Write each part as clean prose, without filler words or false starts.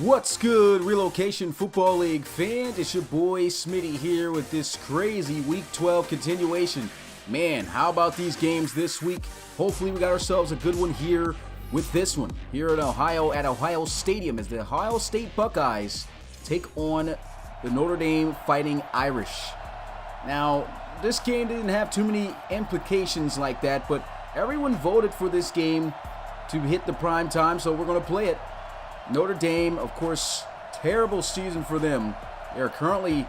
What's good, Relocation Football League fans? It's your boy Smitty here with this crazy Week 12 continuation. Man, how about these games this week? Hopefully we got ourselves a good one here with this one. Here in Ohio at Ohio Stadium as the Ohio State Buckeyes take on the Notre Dame Fighting Irish. Now, this game didn't have too many implications like that, but everyone voted for this game to hit the prime time, so we're going to play it. Notre Dame, of course, terrible season for them. They are currently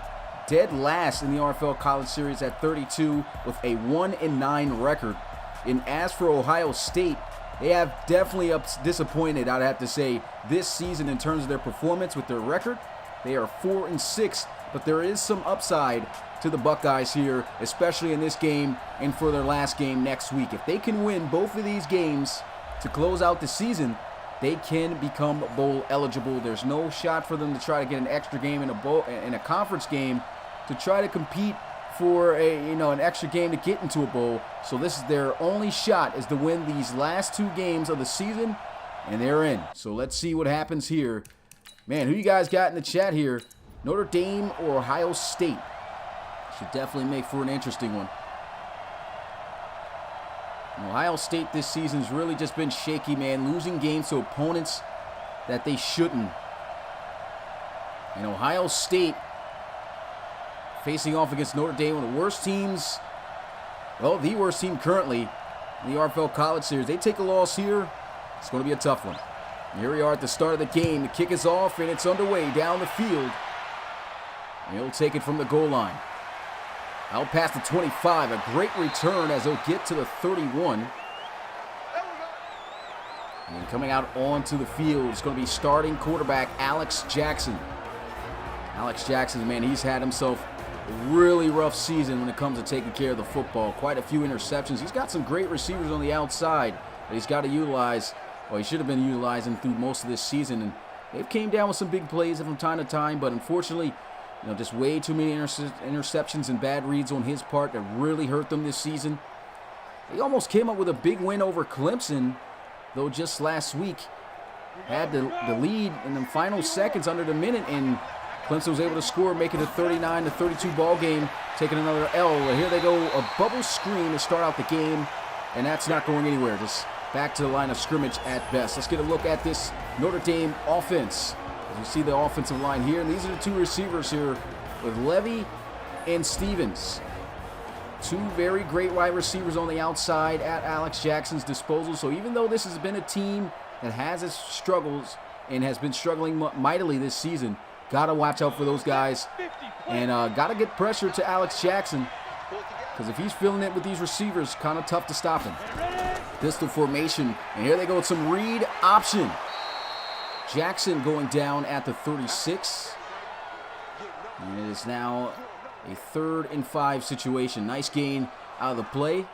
dead last in the RFL College Series at 32 with a 1-9 record. And as for Ohio State, they have definitely disappointed, I'd have to say, this season in terms of their performance with their record. They are 4-6, but there is some upside to the Buckeyes here, especially in this game and for their last game next week. If they can win both of these games to close out the season, they can become bowl eligible. There's no shot for them to try to get an extra game in a conference game to try to compete for an extra game to get into a bowl. So this is their only shot, is to win these last two games of the season, and they're in. So let's see what happens here. Man, who you guys got in the chat here? Notre Dame or Ohio State? Should definitely make for an interesting one. Ohio State this season's really just been shaky, man. Losing games to opponents that they shouldn't. And Ohio State facing off against Notre Dame, one of the worst teams, well, the worst team currently in the RFL College Series. They take a loss here, it's going to be a tough one. And here we are at the start of the game. The kick is off, and it's underway down the field. And he'll take it from the goal line. Out past the 25, a great return as they'll get to the 31. And coming out onto the field is going to be starting quarterback Alex Jackson. Alex Jackson, man, he's had himself a really rough season when it comes to taking care of the football. Quite a few interceptions. He's got some great receivers on the outside that he's got to utilize. Well, he should have been utilizing through most of this season. And they've came down with some big plays from time to time, but unfortunately, just way too many interceptions and bad reads on his part that really hurt them this season. They almost came up with a big win over Clemson, though just last week had the lead in the final seconds under the minute, and Clemson was able to score, making it a 39-32 ball game, taking another L. Here they go, a bubble screen to start out the game, and that's not going anywhere. Just back to the line of scrimmage at best. Let's get a look at this Notre Dame offense. You see the offensive line here, and these are the two receivers here with Levy and Stevens. Two very great wide receivers on the outside at Alex Jackson's disposal. So even though this has been a team that has its struggles and has been struggling mightily this season, got to watch out for those guys and got to get pressure to Alex Jackson, because if he's feeling it with these receivers, kind of tough to stop him. Pistol formation, and here they go with some read option. Jackson going down at the 36. And it is now a 3rd and 5 situation. Nice gain out of the play.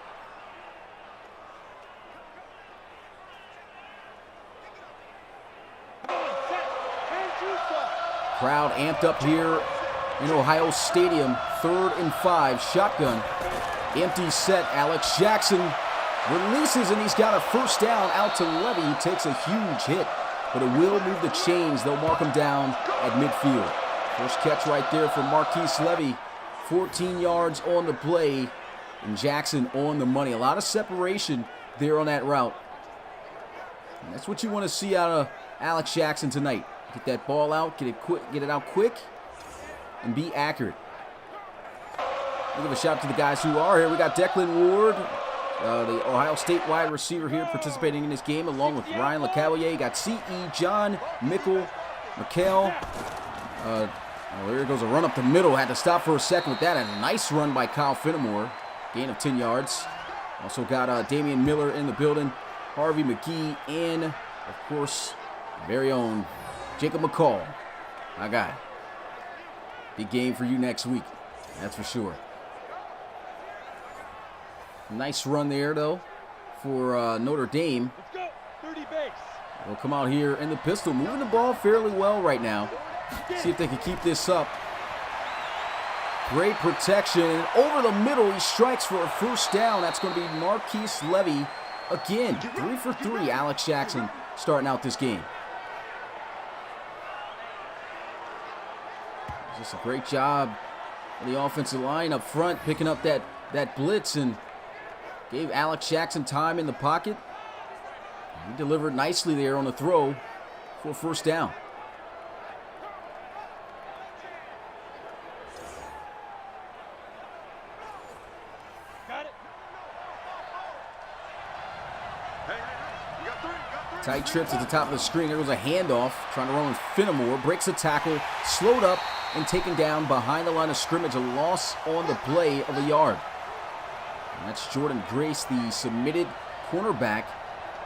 Crowd amped up here in Ohio Stadium. 3rd and 5. Shotgun. Empty set. Alex Jackson releases, and he's got a first down out to Levy, who takes a huge hit. But it will move the chains. They'll mark him down at midfield. First catch right there for Marquise Levy. 14 yards on the play. And Jackson on the money. A lot of separation there on that route. And that's what you want to see out of Alex Jackson tonight. Get that ball out, get it out quick, and be accurate. I'll give a shout out to the guys who are here. We got Declan Ward, the Ohio State wide receiver here, participating in this game, along with Ryan LeCavalier. You got C.E. John, Mickle, McHale. There goes a run up the middle. Had to stop for a second with that. And a nice run by Kyle Finnemore. Gain of 10 yards. Also got Damian Miller in the building. Harvey McGee, and, of course, very own Jacob McCall. My guy. Big game for you next week. That's for sure. Nice run there, though, for Notre Dame. Let's go. 30 base. They'll come out here in the pistol, moving the ball fairly well right now. See if they can keep this up. Great protection. Over the middle, he strikes for a first down. That's going to be Marquise Levy again. 3 for 3, Alex Jackson starting out this game. Just a great job of the offensive line up front, picking up that blitz and gave Alex Jackson time in the pocket. He delivered nicely there on the throw for a first down. Tight trips at the top of the screen. There goes a handoff. Trying to run with Finnemore. Breaks the tackle. Slowed up and taken down behind the line of scrimmage. A loss on the play of a yard. And that's Jordan Grace, the submitted cornerback,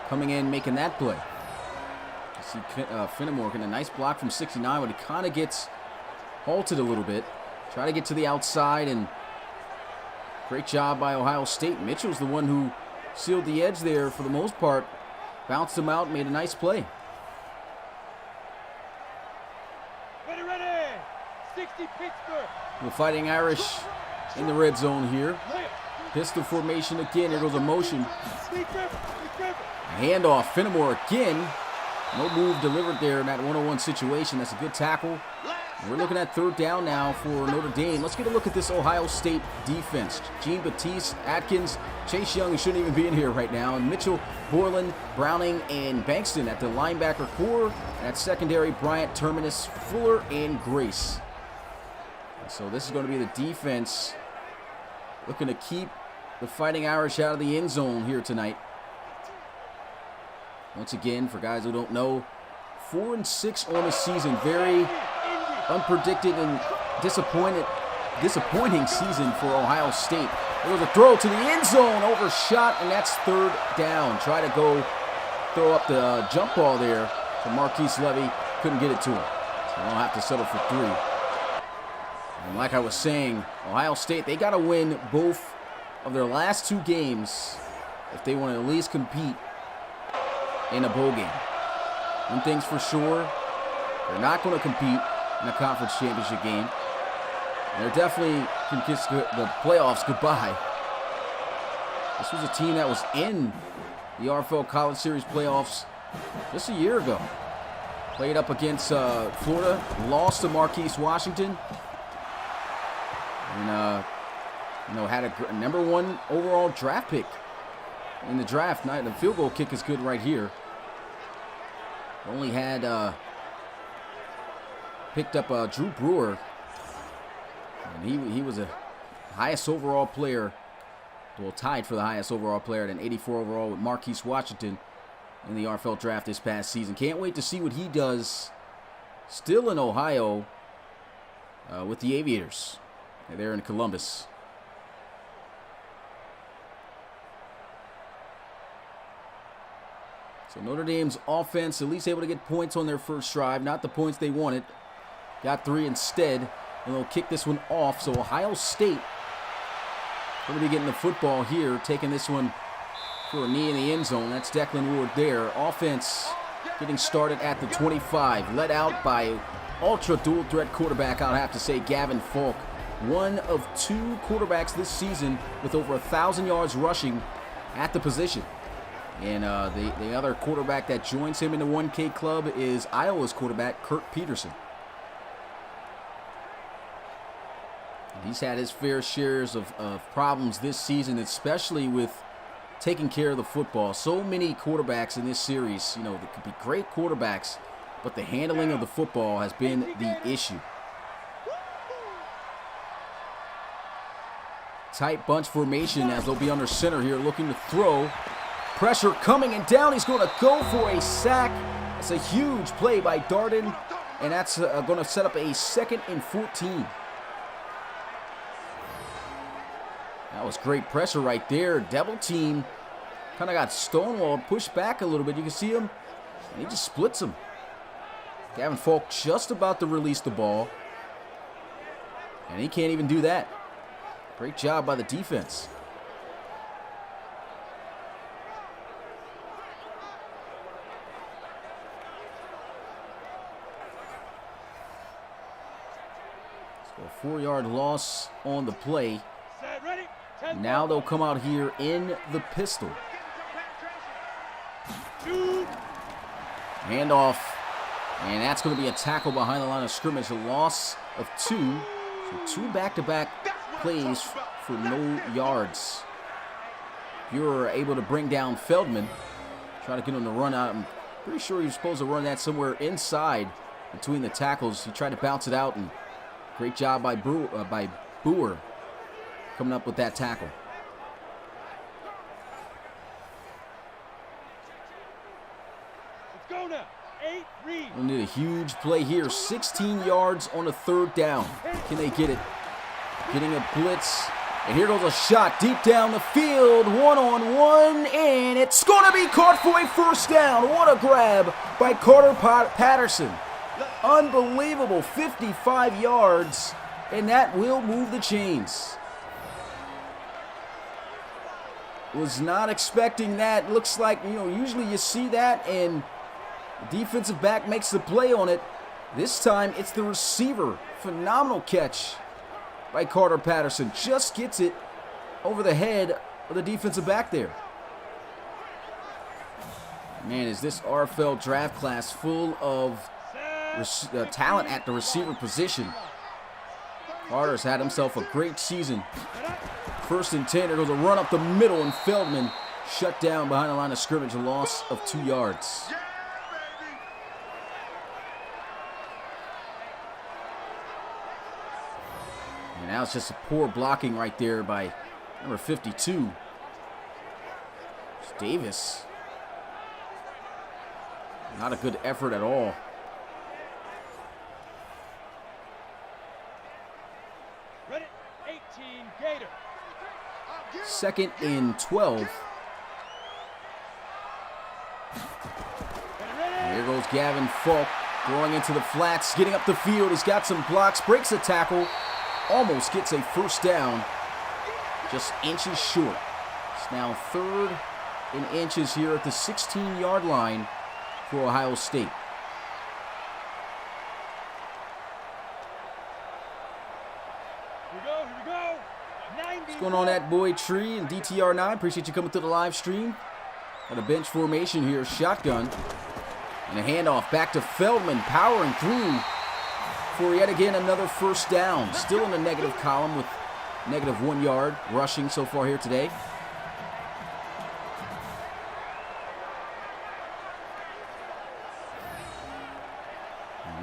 coming in making that play. You see Finnemore getting a nice block from 69, but he kind of gets halted a little bit. Try to get to the outside, and great job by Ohio State. Mitchell's the one who sealed the edge there for the most part. Bounced him out, made a nice play. Ready. 60 Pittsburgh. The Fighting Irish in the red zone here. Pistol formation again. Here goes a motion. A handoff. Finnemore again. No move delivered there in that 1-on-1 situation. That's a good tackle. And we're looking at third down now for Notre Dame. Let's get a look at this Ohio State defense. Jean-Baptiste, Atkins, Chase Young, who shouldn't even be in here right now, and Mitchell, Borland, Browning, and Bankston at the linebacker core. And at secondary, Bryant, Terminus, Fuller, and Grace. So this is going to be the defense looking to keep the Fighting Irish out of the end zone here tonight. Once again, for guys who don't know, 4-6 on the season. Very unpredicted and disappointing season for Ohio State. There was a throw to the end zone, overshot, and that's third down. Try to go throw up the jump ball there to Marquise Levy. Couldn't get it to him. So they'll have to settle for 3. And like I was saying, Ohio State, they got to win both of their last 2 games if they want to at least compete in a bowl game. One thing's for sure, they're not going to compete in a conference championship game. And they're definitely can kiss the playoffs goodbye. This was a team that was in the RFL College Series playoffs just a year ago. Played up against Florida, lost to Marquise Washington, and had a #1 overall draft pick in the draft. The field goal kick is good right here. Only had picked up Drew Brewer, and he was a highest overall player, well, tied for the highest overall player at an 84 overall with Marquise Washington in the RFL draft this past season. Can't wait to see what he does still in Ohio with the Aviators. They're in Columbus. So Notre Dame's offense at least able to get points on their first drive. Not the points they wanted. Got 3 instead. And they'll kick this one off. So Ohio State going to be getting the football here. Taking this one for a knee in the end zone. That's Declan Ward there. Offense getting started at the 25. Led out by ultra dual threat quarterback, I'll have to say, Gavin Falk. One of 2 quarterbacks this season with over 1,000 yards rushing at the position. And the other quarterback that joins him in the 1K club is Iowa's quarterback, Kurt Peterson. He's had his fair shares of problems this season, especially with taking care of the football. So many quarterbacks in this series, they could be great quarterbacks, but the handling of the football has been the issue. Tight bunch formation as they'll be under center here, looking to throw. Pressure coming and down. He's going to go for a sack. That's a huge play by Darden, and that's going to set up a 2nd and 14. That was great pressure right there. Devil team kind of got stonewalled, pushed back a little bit. You can see him, and he just splits him. Gavin Falk just about to release the ball, and he can't even do that. Great job by the defense. So a 4-yard loss on the play. Now they'll come out here in the pistol. Handoff. And that's going to be a tackle behind the line of scrimmage. A loss of 2. So 2 back-to-back plays for no yards. You're able to bring down Feldman. Try to get him to run out. I'm pretty sure you're supposed to run that somewhere inside between the tackles. He tried to bounce it out, and great job by Boer coming up with that tackle. Let's go now. 8 read. We need a huge play here. 16 yards on a 3rd down. Can they get it? Getting a blitz. And here goes a shot deep down the field. 1-on-1. And it's going to be caught for a 1st down. What a grab by Carter Patterson. Unbelievable. 55 yards. And that will move the chains. Was not expecting that. Looks like, usually you see that and the defensive back makes the play on it. This time it's the receiver. Phenomenal catch by Carter Patterson. Just gets it over the head of the defensive back there. Man, is this RFL draft class full of talent at the receiver position. Carter's had himself a great season. 1st and 10. There goes a run up the middle, and Feldman shut down behind the line of scrimmage. A loss of 2 yards. And now it's just a poor blocking right there by number 52. It's Davis. Not a good effort at all. Ready, 18 Gator. 2nd and 12. And here goes Gavin Falk throwing into the flats, getting up the field. He's got some blocks, breaks a tackle, almost gets a 1st down, just inches short. It's now 3rd and inches here at the 16-yard line for Ohio State. Here we go. 90. What's going on, that boy Tree and DTR9? Appreciate you coming to the live stream. Got a bench formation here, shotgun. And a handoff back to Feldman, powering through for yet again another 1st down. Still in the negative column with negative 1 yard rushing so far here today.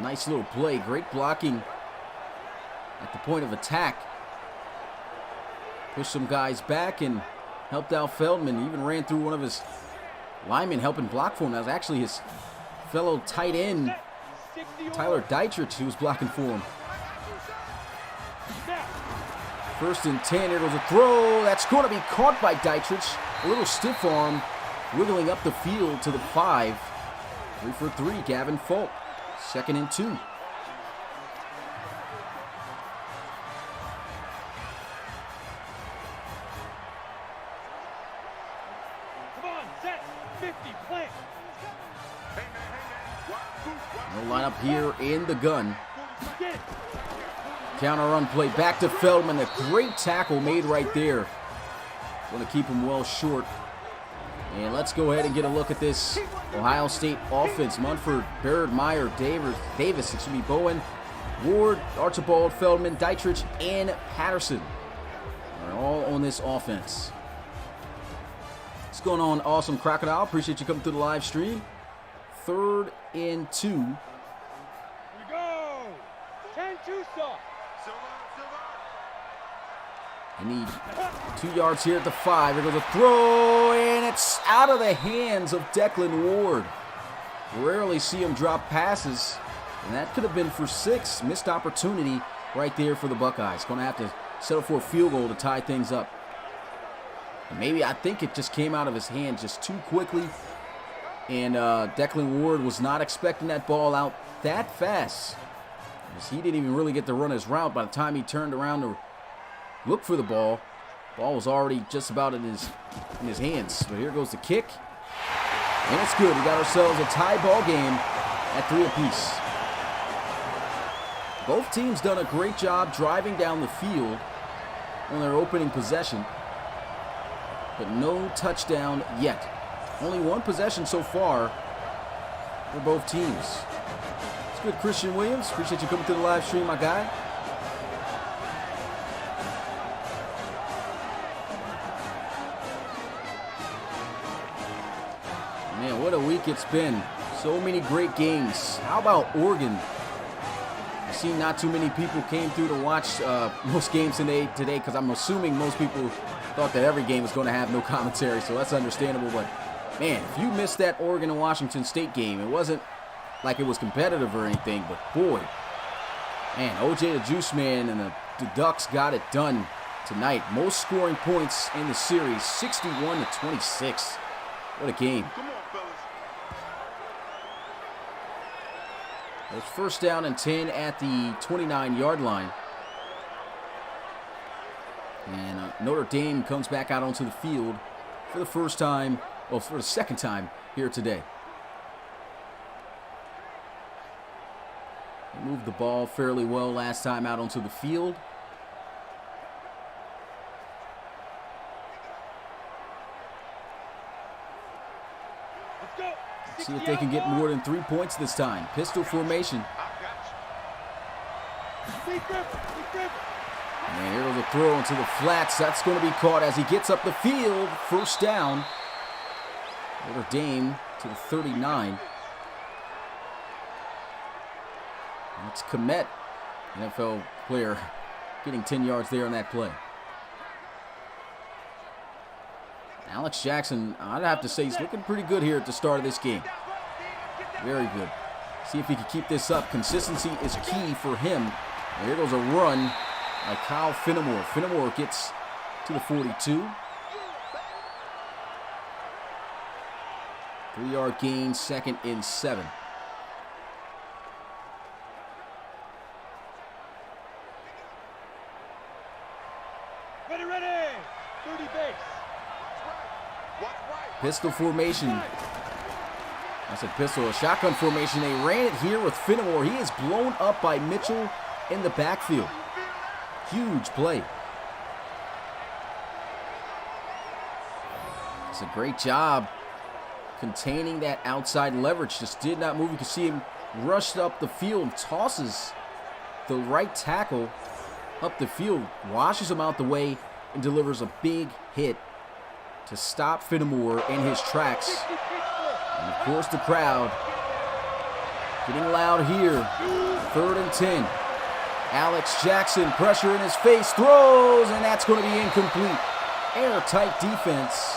Nice little play, great blocking at the point of attack. Pushed some guys back and helped out Feldman. Even ran through one of his linemen helping block for him. That was actually his fellow tight end, Tyler Dietrich, who was blocking for him. 1st and 10. Here goes a throw. That's going to be caught by Dietrich. A little stiff arm, wiggling up the field to the 5. 3 for 3, Gavin Falk. 2nd and 2. Come on, set, 50, plant. They'll line up here in the gun. Get it. Counter run play back to Feldman. A great tackle made right there. Going to keep him well short. And let's go ahead and get a look at this Ohio State offense. Munford, Baird, Meyer, Davis, Bowen, Ward, Archibald, Feldman, Dietrich, and Patterson are all on this offense. What's going on, Awesome Crocodile? Appreciate you coming through the live stream. 3rd and 2. Here we go. 10 Tucson. I need 2 yards here at the 5. Here goes a throw, and it's out of the hands of Declan Ward. Rarely see him drop passes, and that could have been for 6. Missed opportunity right there for the Buckeyes. Going to have to settle for a field goal to tie things up. And maybe, I think it just came out of his hands just too quickly, and Declan Ward was not expecting that ball out that fast. He didn't even really get to run his route by the time he turned around to look for the ball. Ball was already just about in his hands. But here goes the kick. And it's good. We got ourselves a tie ball game at 3 apiece. Both teams done a great job driving down the field on their opening possession. But no touchdown yet. Only 1 possession so far for both teams. good, Christian Williams? Appreciate you coming to the live stream, my guy. Man, what a week it's been. So many great games. How about Oregon? I see not too many people came through to watch most games today because I'm assuming most people thought that every game was going to have no commentary, so that's understandable. But, man, if you missed that Oregon and Washington State game, it wasn't like it was competitive or anything, but boy, man, OJ the Juice Man and the Ducks got it done tonight. Most scoring points in the series, 61-26. What a game. Come on, fellas. It's first down and 10 at the 29-yard line. And Notre Dame comes back out onto the field for the first time, well, for the second time here today. They moved the ball fairly well last time out onto the field. Let's go. See if they can get more than 3 points this time. Pistol formation. Deep grip. And here goes a throw into the flats. That's going to be caught as he gets up the field. First down. Notre Dame to the 39. That's Komet, NFL player, getting 10 yards there on that play. Alex Jackson, I'd have to say, he's looking pretty good here at the start of this game. Very good. See if he can keep this up. Consistency is key for him. And here goes a run by Kyle Fenimore. Fenimore gets to the 42. 3-yard gain, 2nd and 7. Ready. 30 base. Pistol formation. I said pistol, a shotgun formation. They ran it here with Fenimore. He is blown up by Mitchell in the backfield. Huge play. It's a great job containing that outside leverage. Just did not move. You can see him rushed up the field, tosses the right tackle up the field, washes him out the way, and delivers a big hit to stop Fenimore in his tracks. And of course the crowd getting loud here. 3rd and 10. Alex Jackson, pressure in his face, throws, and that's going to be incomplete. Airtight defense,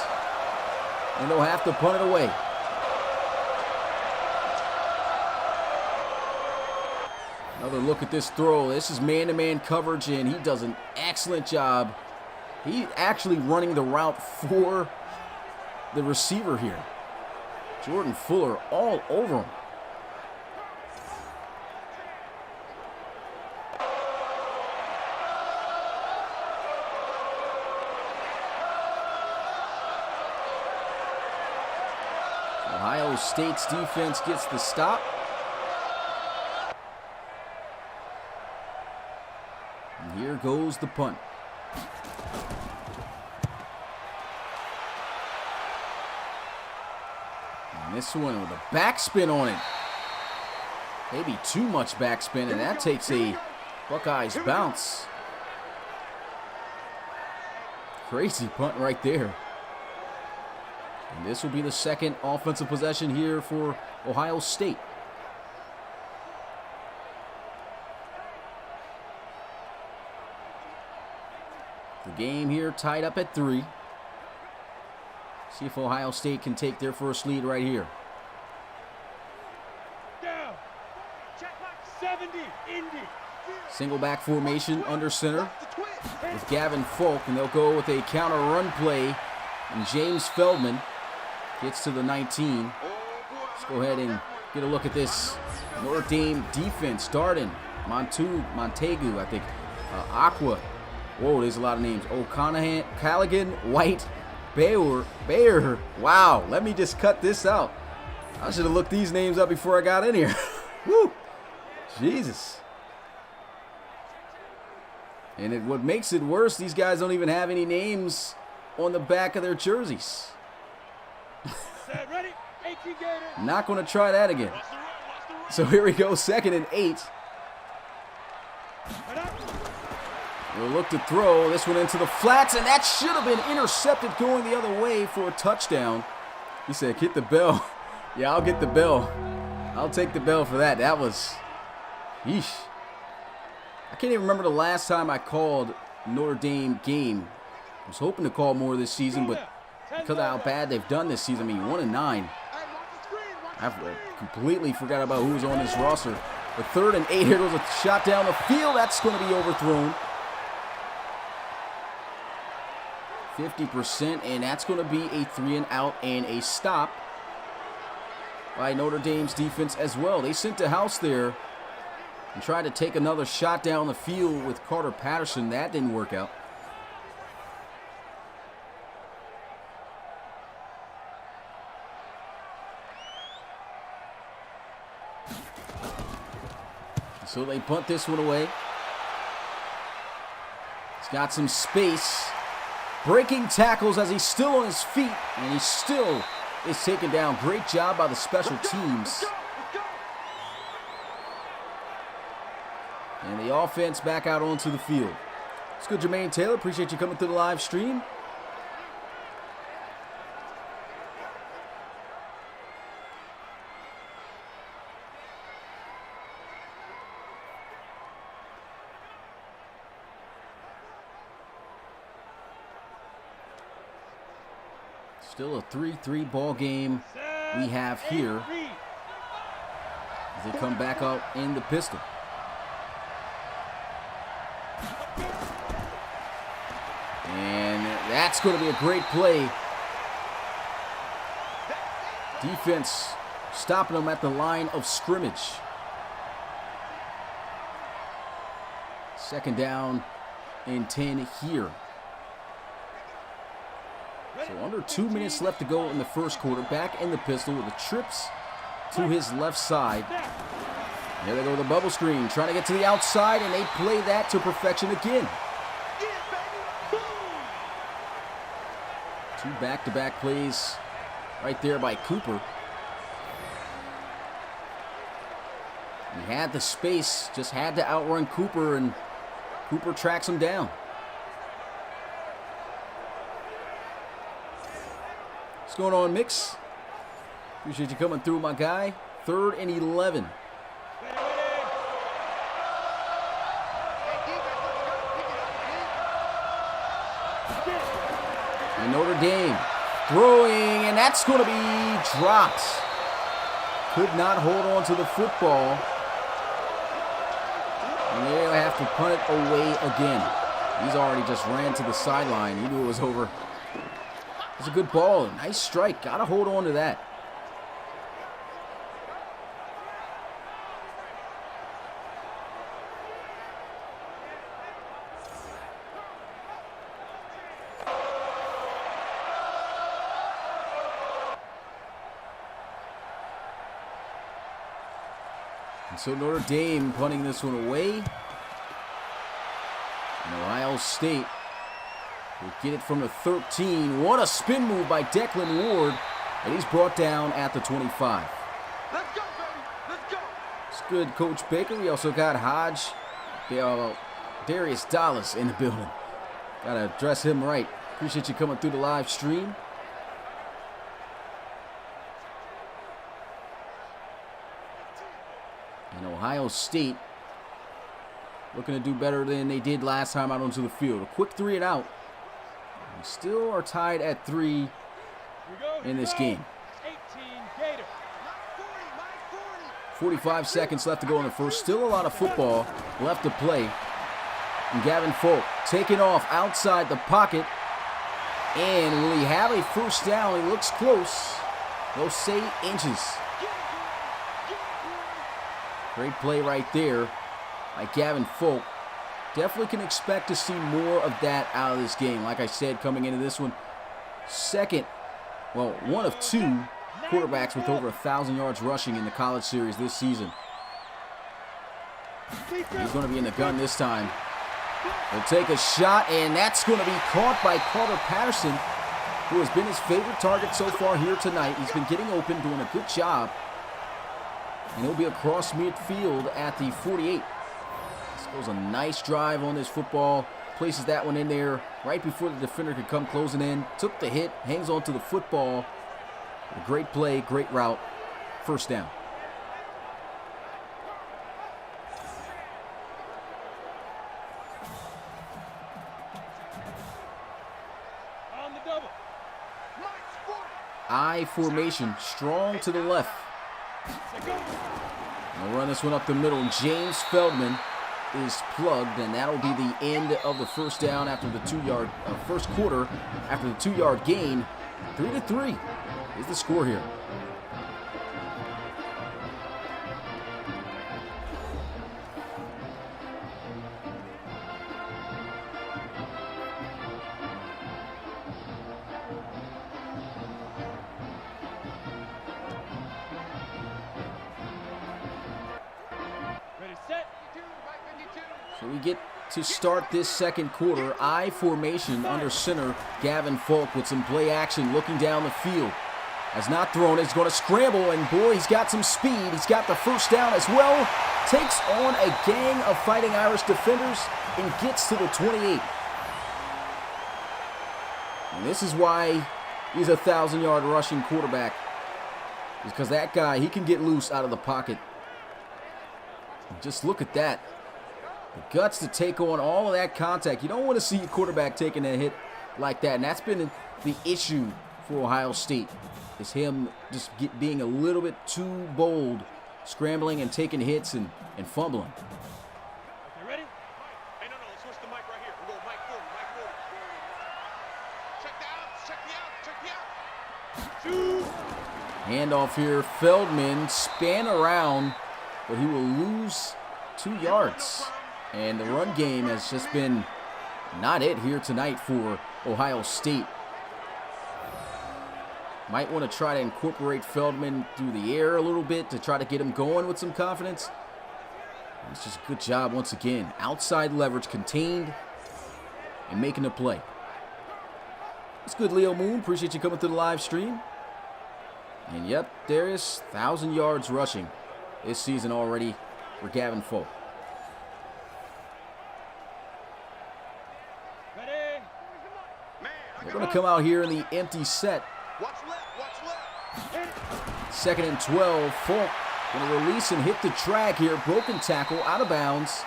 and they'll have to punt it away. Another look at this throw. This is man-to-man coverage, and he does an excellent job. He's actually running the route for the receiver here. Jordan Fuller all over him. Ohio State's defense gets the stop. And here goes the punt. And this one with a backspin on it. Maybe too much backspin, and that takes a Buckeyes bounce. Crazy punt right there. And this will be the second offensive possession here for Ohio State. The game here tied up at 3. See if Ohio State can take their first lead right here. Down. 70. Indy. Single back formation under center with Gavin Folk, and they'll go with a counter run play. And James Feldman gets to the 19. Let's go ahead and get a look at this Notre Dame defense. Darden, Montegu, I think, Aqua. Whoa, there's a lot of names. O'Conahan, Callaghan, White, Bayer. Wow, let me just cut this out. I should have looked these names up before I got in here. Woo, Jesus. And what makes it worse, these guys don't even have any names on the back of their jerseys. Set, ready. 18 Gators. Not going to try that again. Watch the run. So here we go, 2nd and 8. We'll look to throw this one into the flats, and that should have been intercepted going the other way for a touchdown. He said, "Get the bell." Yeah, I'll get the bell. I'll take the bell for that. That was, yeesh. I can't even remember the last time I called Notre Dame game. I was hoping to call more this season, but because of how bad they've done this season, I mean, 1-9. I've completely forgot about who was on this roster. The 3rd and 8, here goes a shot down the field. That's going to be overthrown. 50%, and that's going to be a 3-and-out and a stop by Notre Dame's defense as well. They sent the house there and tried to take another shot down the field with Carter Patterson. That didn't work out. So they punt this one away. He's got some space. Breaking tackles as he's still on his feet, and he still is taken down. Great job by the special teams. And the offense back out onto the field. It's good, Jermaine Taylor. Appreciate you coming through the live stream. Still a 3-3 ball game we have here as they come back out in the pistol. And that's going to be a great play. Defense stopping them at the line of scrimmage. 2nd down and 10 here. So under 2 minutes left to go in the first quarter. Back in the pistol with the trips to his left side. There they go with the bubble screen. Trying to get to the outside, and they play that to perfection again. 2 back-to-back plays right there by Cooper. He had the space, just had to outrun Cooper, and Cooper tracks him down. What's going on, Mix? Appreciate you coming through, my guy. 3rd and 11. And Notre Dame throwing, and that's going to be dropped. Could not hold on to the football. And they'll have to punt it away again. He's already just ran to the sideline. He knew it was over. It's a good ball. Nice strike. Got to hold on to that. And so Notre Dame punting this one away. And Ohio State will get it from the 13. What a spin move by Declan Ward. And he's brought down at the 25. Let's go, baby. Let's go. It's good, Coach Baker. We also got Hodge, Darius Dallas in the building. Got to address him right. Appreciate you coming through the live stream. And Ohio State looking to do better than they did last time out onto the field. A quick 3-and-out. We still are tied at 3 in this game. 45 seconds left to go in the first. Still a lot of football left to play. And Gavin Folk taking off outside the pocket. And will he have a first down? He looks close. They'll say inches. Great play right there by Gavin Folk. Definitely can expect to see more of that out of this game. Like I said, coming into this one, one of 2 quarterbacks with over 1,000 yards rushing in the college series this season. He's going to be in the gun this time. He'll take a shot, and that's going to be caught by Carter Patterson, who has been his favorite target so far here tonight. He's been getting open, doing a good job. And he'll be across midfield at the 48. This goes a nice drive on this football. Places that one in there right before the defender could come closing in. Took the hit, hangs on to the football. A great play, great route. First down. On the double. I formation, strong to the left. And we'll run this one up the middle. James Feldman is plugged, and that'll be the end of the first down after the 2-yard first quarter. After the 2-yard gain, 3-3 is the score here. So we get to start this second quarter. I formation under center. Gavin Folk with some play action looking down the field. Has not thrown it. He's going to scramble, and boy, he's got some speed. He's got the first down as well. Takes on a gang of Fighting Irish defenders and gets to the 28. And this is why he's a 1,000-yard rushing quarterback. Because that guy, he can get loose out of the pocket. Just look at that. The guts to take on all of that contact. You don't want to see your quarterback taking a hit like that. And that's been the issue for Ohio State, is him just being a little bit too bold, scrambling and taking hits and fumbling. You ready? Hey, no, let's switch the mic right here. We'll go mic forward, mic forward. Check the out, check the out. Shoot. Handoff here. Feldman span around, but he will lose 2 yards. And the run game has just been not it here tonight for Ohio State. Might want to try to incorporate Feldman through the air a little bit to try to get him going with some confidence. It's just a good job once again. Outside leverage, contained, and making a play. It's good, Leo Moon. Appreciate you coming to the live stream. And yep, there is 1,000 yards rushing this season already for Gavin Folk. They're going to come out here in the empty set. Watch left. 2nd and 12. Folk going to release and hit the track here. Broken tackle, out of bounds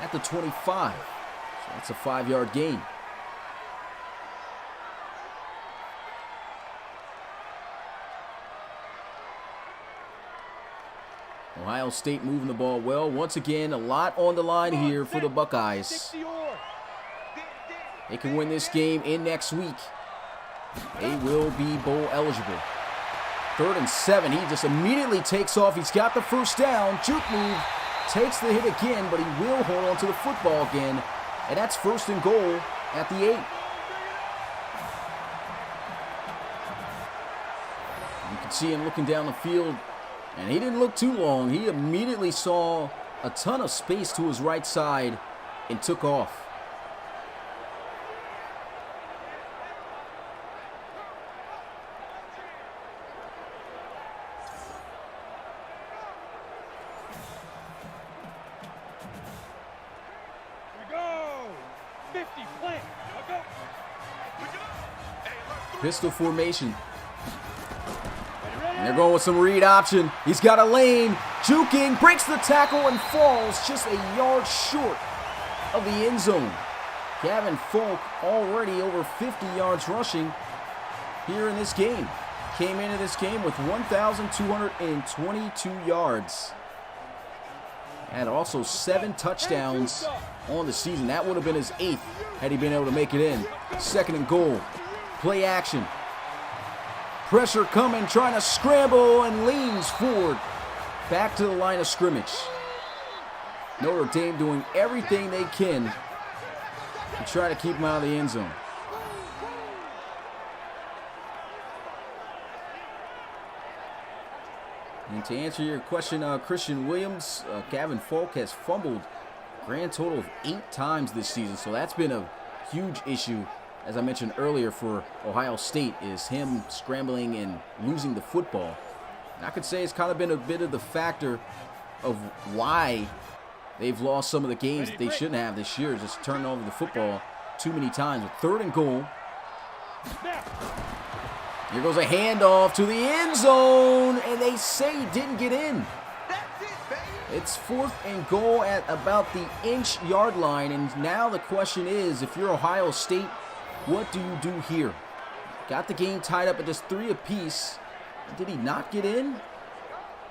at the 25. So that's a 5-yard gain. Ohio State moving the ball well. Once again, a lot on the line here for the Buckeyes. They can win this game in next week. They will be bowl eligible. 3rd and 7. He just immediately takes off. He's got the first down. Juke move. Takes the hit again, but he will hold on to the football again. And that's 1st and goal at the 8. You can see him looking down the field. And he didn't look too long. He immediately saw a ton of space to his right side and took off. Pistol formation. And they're going with some read option. He's got a lane. Juking, breaks the tackle and falls just a yard short of the end zone. Gavin Folk already over 50 yards rushing here in this game. Came into this game with 1,222 yards. And also 7 touchdowns on the season. That would have been his 8th had he been able to make it in. 2nd and goal. Play action. Pressure coming, trying to scramble and leans forward. Back to the line of scrimmage. Notre Dame doing everything they can to try to keep him out of the end zone. And to answer your question, Christian Williams, Gavin Folk has fumbled a grand total of 8 times this season. So that's been a huge issue, as I mentioned earlier, for Ohio State, is him scrambling and losing the football. I could say it's kind of been a bit of the factor of why they've lost some of the games that they shouldn't have this year, just turning over the football too many times. With 3rd and goal. Here goes a handoff to the end zone, and they say he didn't get in. It's 4th and goal at about the inch-yard line, and now the question is, if you're Ohio State, what do you do here? Got the game tied up at just 3 apiece. Did he not get in?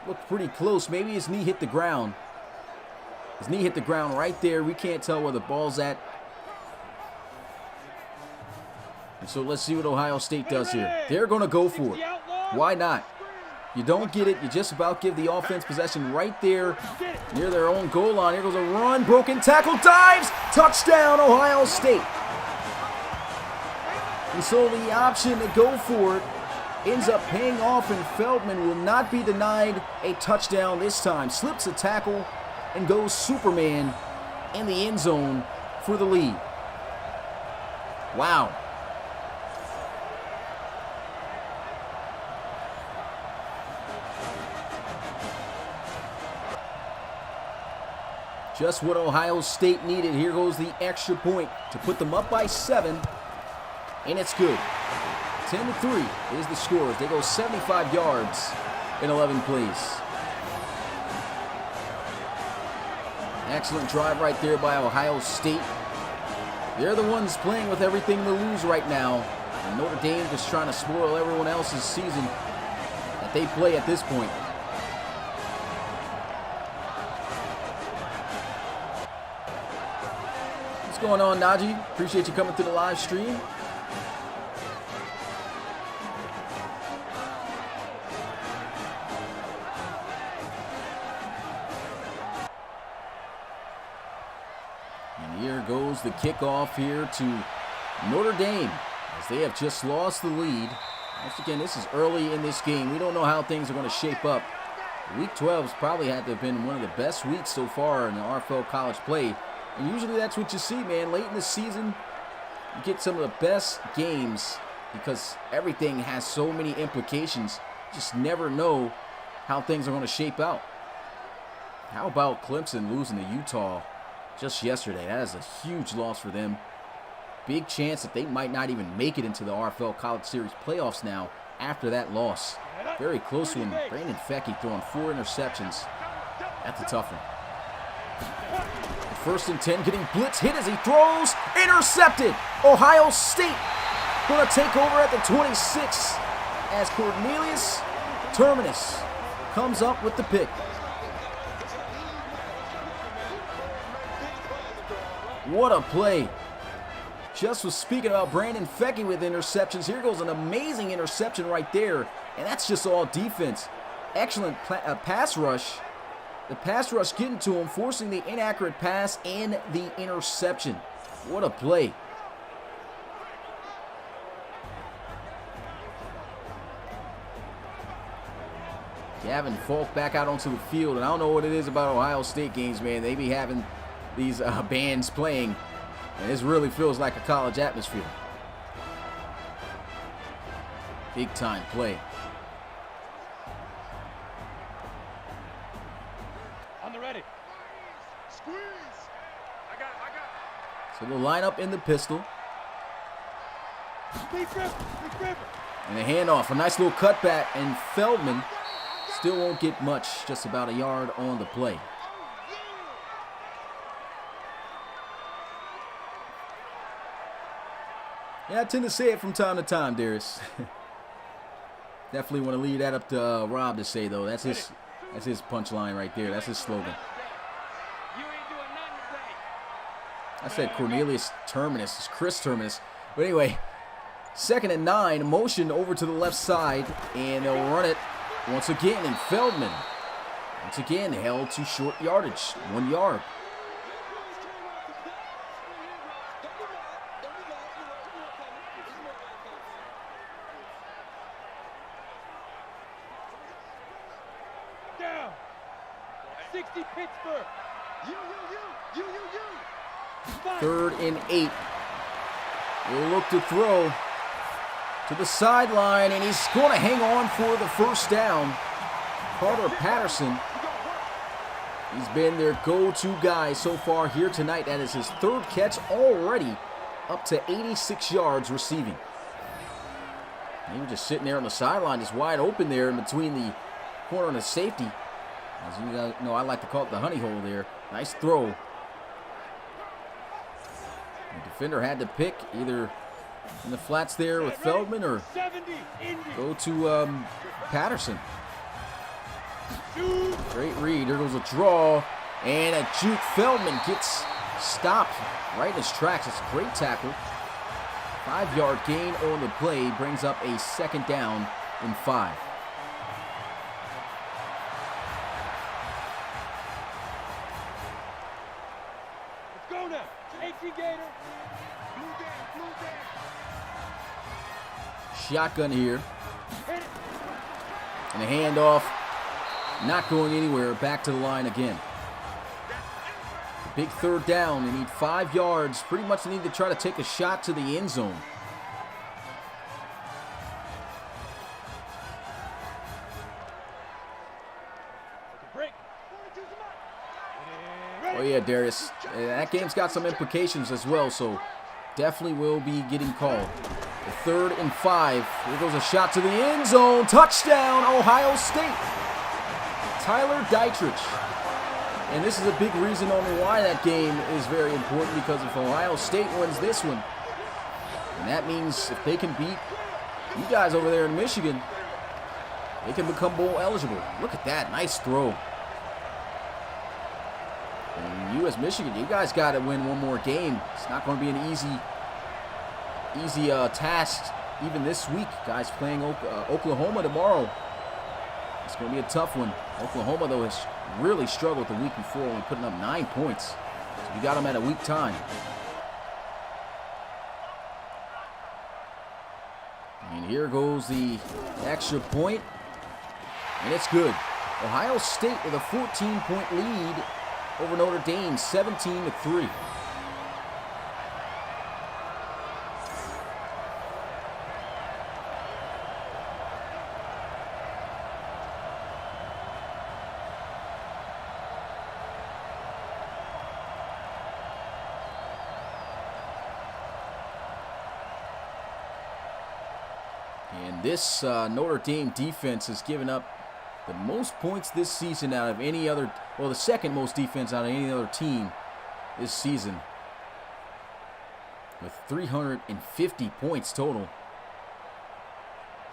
Looked pretty close. Maybe his knee hit the ground. His knee hit the ground right there. We can't tell where the ball's at. And so let's see what Ohio State does here. They're going to go for it. Why not? You don't get it. You just about give the offense possession right there near their own goal line. Here goes a run. Broken tackle. Dives. Touchdown, Ohio State. And so the option to go for it ends up paying off, and Feldman will not be denied a touchdown this time. Slips a tackle and goes Superman in the end zone for the lead. Wow. Just what Ohio State needed. Here goes the extra point to put them up by 7, and it's good. 10-3 is the score. They go 75 yards in 11 plays. Excellent drive right there by Ohio State. They're the ones playing with everything to lose right now. And Notre Dame just trying to spoil everyone else's season that they play at this point. What's going on, Najee? Appreciate you coming to the live stream. Here goes the kickoff here to Notre Dame as they have just lost the lead. Once again, this is early in this game. We don't know how things are going to shape up. Week 12's probably had to have been one of the best weeks so far in the RFL college play. And usually that's what you see, man. Late in the season, you get some of the best games because everything has so many implications. You just never know how things are going to shape out. How about Clemson losing to Utah just yesterday? That is a huge loss for them. Big chance that they might not even make it into the RFL College Series playoffs now after that loss. Very close one. Brandon Fecky throwing 4 interceptions. That's a tough one. 1st and 10, getting blitz hit as he throws. Intercepted. Ohio State going to take over at the 26 as Cornelius Terminus comes up with the pick. What a play. Just was speaking about Brandon Fecky with interceptions. Here goes an amazing interception right there. And that's just all defense. Excellent pass rush. The pass rush getting to him, forcing the inaccurate pass and the interception. What a play. Gavin Falk back out onto the field. And I don't know what it is about Ohio State games, man. They be having these bands playing, and this really feels like a college atmosphere. Big time play. On the ready. Squeeze. I got it. So they'll line up in the pistol. Big grip. And a handoff, a nice little cutback, and Feldman still won't get much, just about a yard on the play. Yeah, I tend to say it from time to time, Darius. Definitely want to leave that up to Rob to say, though. That's his punchline right there. That's his slogan. I said Cornelius Terminus. It's Chris Terminus. But anyway, 2nd and 9, motion over to the left side, and they'll run it once again. And Feldman, once again, held to short yardage, 1 yard. Down. 60 Pittsburgh. You. 3rd and 8. He'll look to throw to the sideline, and he's going to hang on for the first down. Carter Patterson. He's been their go-to guy so far here tonight. That is his third catch already, up to 86 yards receiving. He was just sitting there on the sideline, just wide open there in between the corner and the safety. As you guys know, I like to call it the honey hole there. Nice throw. The defender had to pick either in the flats there with Feldman or go to Patterson. Great read. There goes a draw. And a juke. Feldman gets stopped right in his tracks. It's a great tackle. 5-yard gain on the play brings up a second down and 5. Let's go now. 18 Gator. Shotgun here. And a handoff. Not going anywhere. Back to the line again. Big third down. They need 5 yards. Pretty much they need to try to take a shot to the end zone. Oh yeah, Darius. That game's got some implications as well, so definitely will be getting called. The 3rd and 5. Here goes a shot to the end zone. Touchdown, Ohio State. Tyler Dietrich. And this is a big reason on why that game is very important, because if Ohio State wins this one, and that means if they can beat you guys over there in Michigan, they can become bowl eligible. Look at that. Nice throw. And U.S. Michigan, you guys got to win one more game. It's not going to be an easy task even this week. Guys playing Oklahoma tomorrow. It's going to be a tough one. Oklahoma, though, has really struggled the week before, only putting up 9 points. So we got them at a weak time. And here goes the extra point. And it's good. Ohio State with a 14-point lead over Notre Dame, 17-3. And this Notre Dame defense has given up the most points this season out of any other, well, the second most defense out of any other team this season, with 350 points total.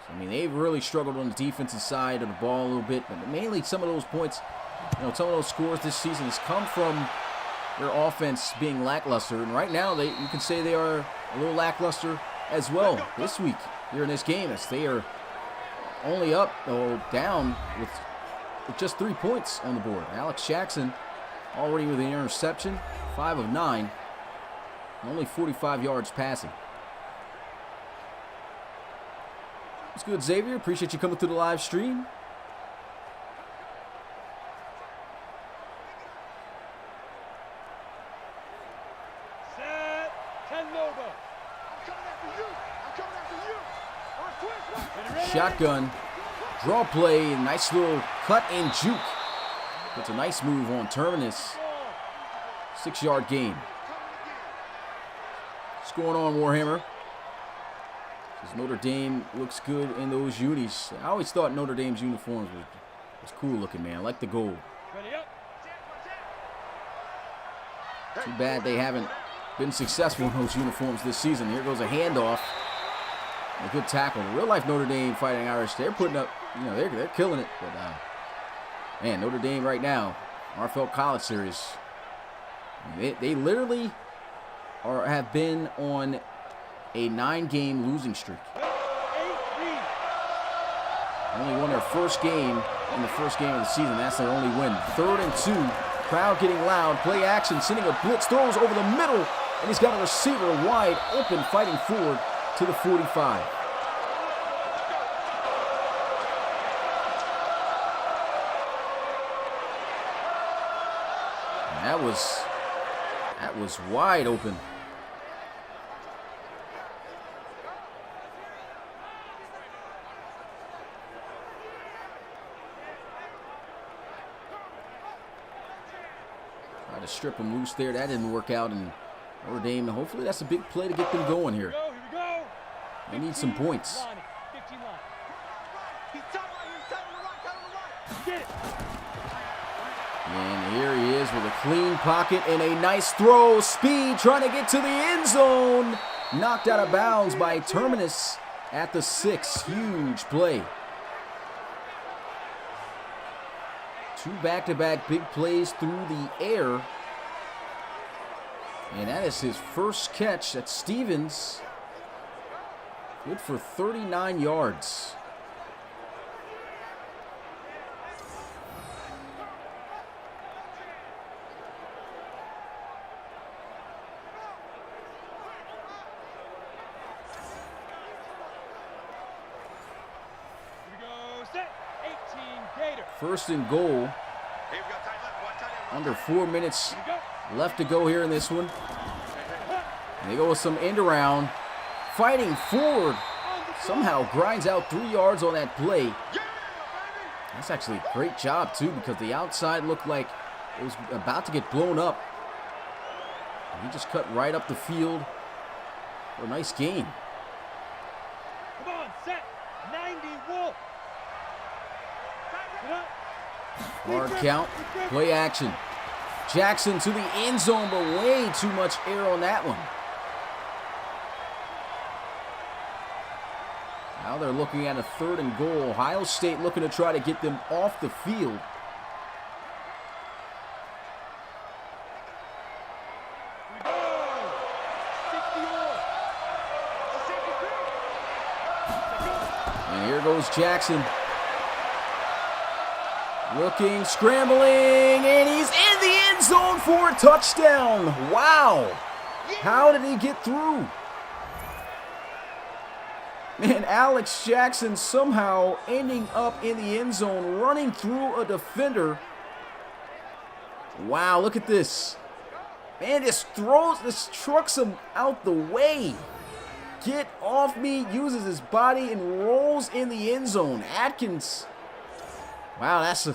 So, I mean, they've really struggled on the defensive side of the ball a little bit, but mainly some of those points, some of those scores this season has come from their offense being lackluster. And right now, you can say they are a little lackluster as well this week here in this game, as they are only down with just 3 points on the board. Alex Jackson already with an interception, 5 of 9, and only 45 yards passing. It's good, Xavier. Appreciate you coming through the live stream. Set. 10 Nova. Shotgun, draw play, nice little cut and juke. That's a nice move on Terminus. 6-yard gain. What's going on, Warhammer? Because Notre Dame looks good in those unis. I always thought Notre Dame's uniforms was cool looking, man. I like the gold. Too bad they haven't been successful in those uniforms this season. Here goes a handoff. A good tackle. Real life Notre Dame Fighting Irish, they're putting up, they're killing it. But man, Notre Dame right now, RFL College Series, they literally have been on a 9-game losing streak. Only won their first game in the first game of the season. That's their only win. 3rd and 2. Crowd getting loud. Play action, sending a blitz, throws over the middle, and he's got a receiver wide open, fighting forward to the 45. And that was wide open. Tried to strip him loose there. That didn't work out. And Notre Dame, hopefully that's a big play to get them going here. Here we go. They need some points. 15 line. Get it. And here he is with a clean pocket and a nice throw. Speed trying to get to the end zone. Knocked out of bounds by Terminus at the 6. Huge play. 2 back-to-back big plays through the air. And that is his first catch. That's Stevens. Good for 39 yards. First and goal. Under 4 minutes left to go here in this one. And they go with some end around. Fighting forward. Somehow grinds out 3 yards on that play. That's actually a great job too, because the outside looked like it was about to get blown up. And he just cut right up the field for a nice gain. Come on, set. 90 Wolf. Hard count, play action. Jackson to the end zone, but way too much air on that one. Now they're looking at a 3rd and goal. Ohio State looking to try to get them off the field. And here goes Jackson. Looking, scrambling, and he's in the end zone for a touchdown. Wow. How did he get through? Man, Alex Jackson somehow ending up in the end zone, running through a defender. Wow, look at this. Man, this trucks him out the way. Get off me, uses his body, and rolls in the end zone. Atkins. Wow, that's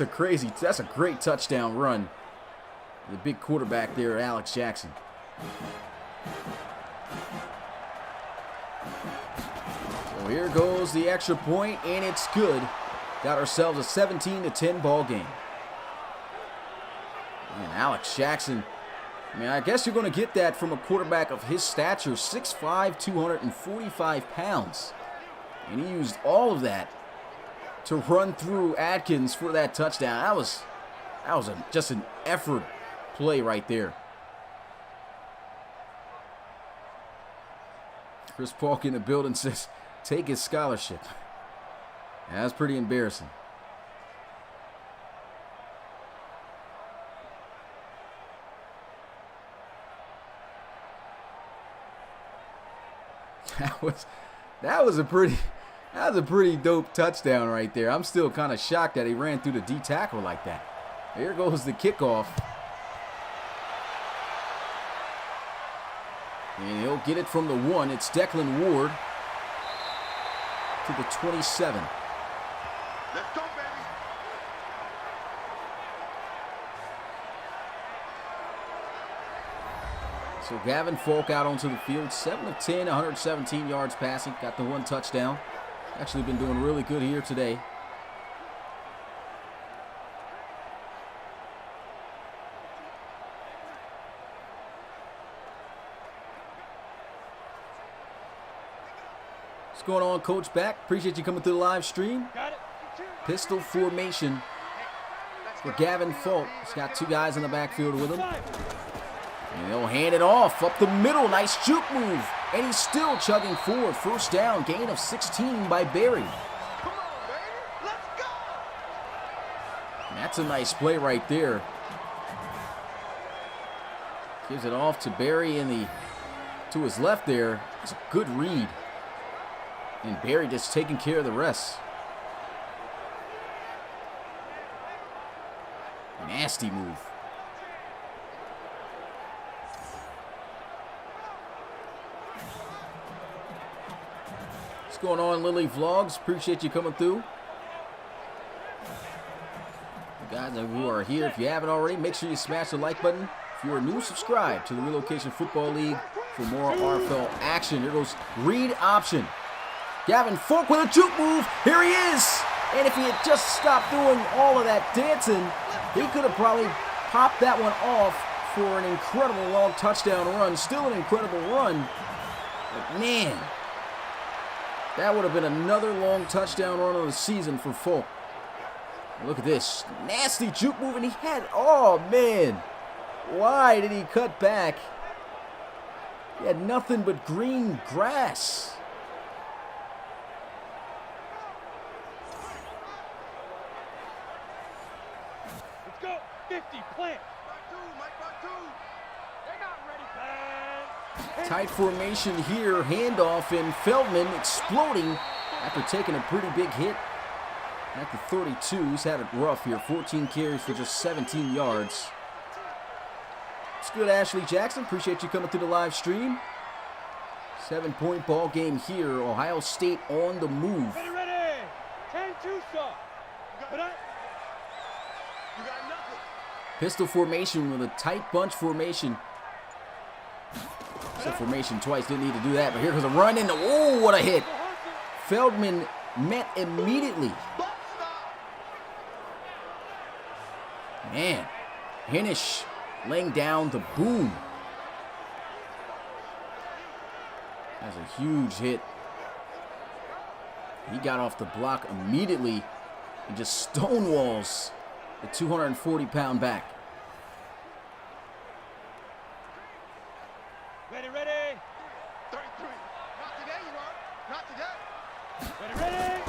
a great touchdown run. The big quarterback there, Alex Jackson. So here goes the extra point, and it's good. Got ourselves a 17-10 ball game. And Alex Jackson, I mean, I guess you're going to get that from a quarterback of his stature, 6'5", 245 pounds. And he used all of that to run through Atkins for that touchdown. That was just an effort play right there. Chris Paulk in the building says, take his scholarship. Yeah, that's pretty embarrassing. That was a pretty dope touchdown right there. I'm still kind of shocked that he ran through the D tackle like that. Here goes the kickoff. And he'll get it from the 1. It's Declan Ward to the 27. Let's go, baby. So Gavin Falk out onto the field, 7 of 10, 117 yards passing, got the 1 touchdown. Actually been doing really good here today. What's going on, Coach Back? Appreciate you coming through the live stream. Pistol formation for Gavin Falk. He's got 2 guys in the backfield with him. And they'll hand it off up the middle. Nice juke move. And he's still chugging forward. First down, gain of 16 by Barry. Come on, baby. Let's go. And that's a nice play right there. Gives it off to Barry to his left there. It's a good read. And Barry just taking care of the rest. Nasty move. What's going on, Lily Vlogs? Appreciate you coming through. You guys Those who are here, if you haven't already, make sure you smash the like button. If you're new, subscribe to the Relocation Football League for more RFL action. Here goes read option. Gavin Folk with a juke move. Here he is. And if he had just stopped doing all of that dancing, he could have probably popped that one off for an incredible long touchdown run. Still an incredible run. But man, that would have been another long touchdown run of the season for Folk. Look at this. Nasty juke move, and he had, oh man. Why did he cut back? He had nothing but green grass. Let's go. 50, plant. They're not ready. Tight formation here. Handoff, and Feldman exploding after taking a pretty big hit. At the 32, he's had it rough here. 14 carries for just 17 yards. It's good, Ashley Jackson. Appreciate you coming through the live stream. 7-point ball game here. Ohio State on the move. Ready, ready. 10-2, sir. You got nothing. Pistol formation with a tight bunch formation. Set formation twice. Didn't need to do that, but here goes a run into. Oh, what a hit. Feldman met immediately. Man, Hinish laying down the boom. That's a huge hit. He got off the block immediately and just stonewalls the 240-pound back. Ready, ready. 33. Not today, you are. Not today. Ready, ready.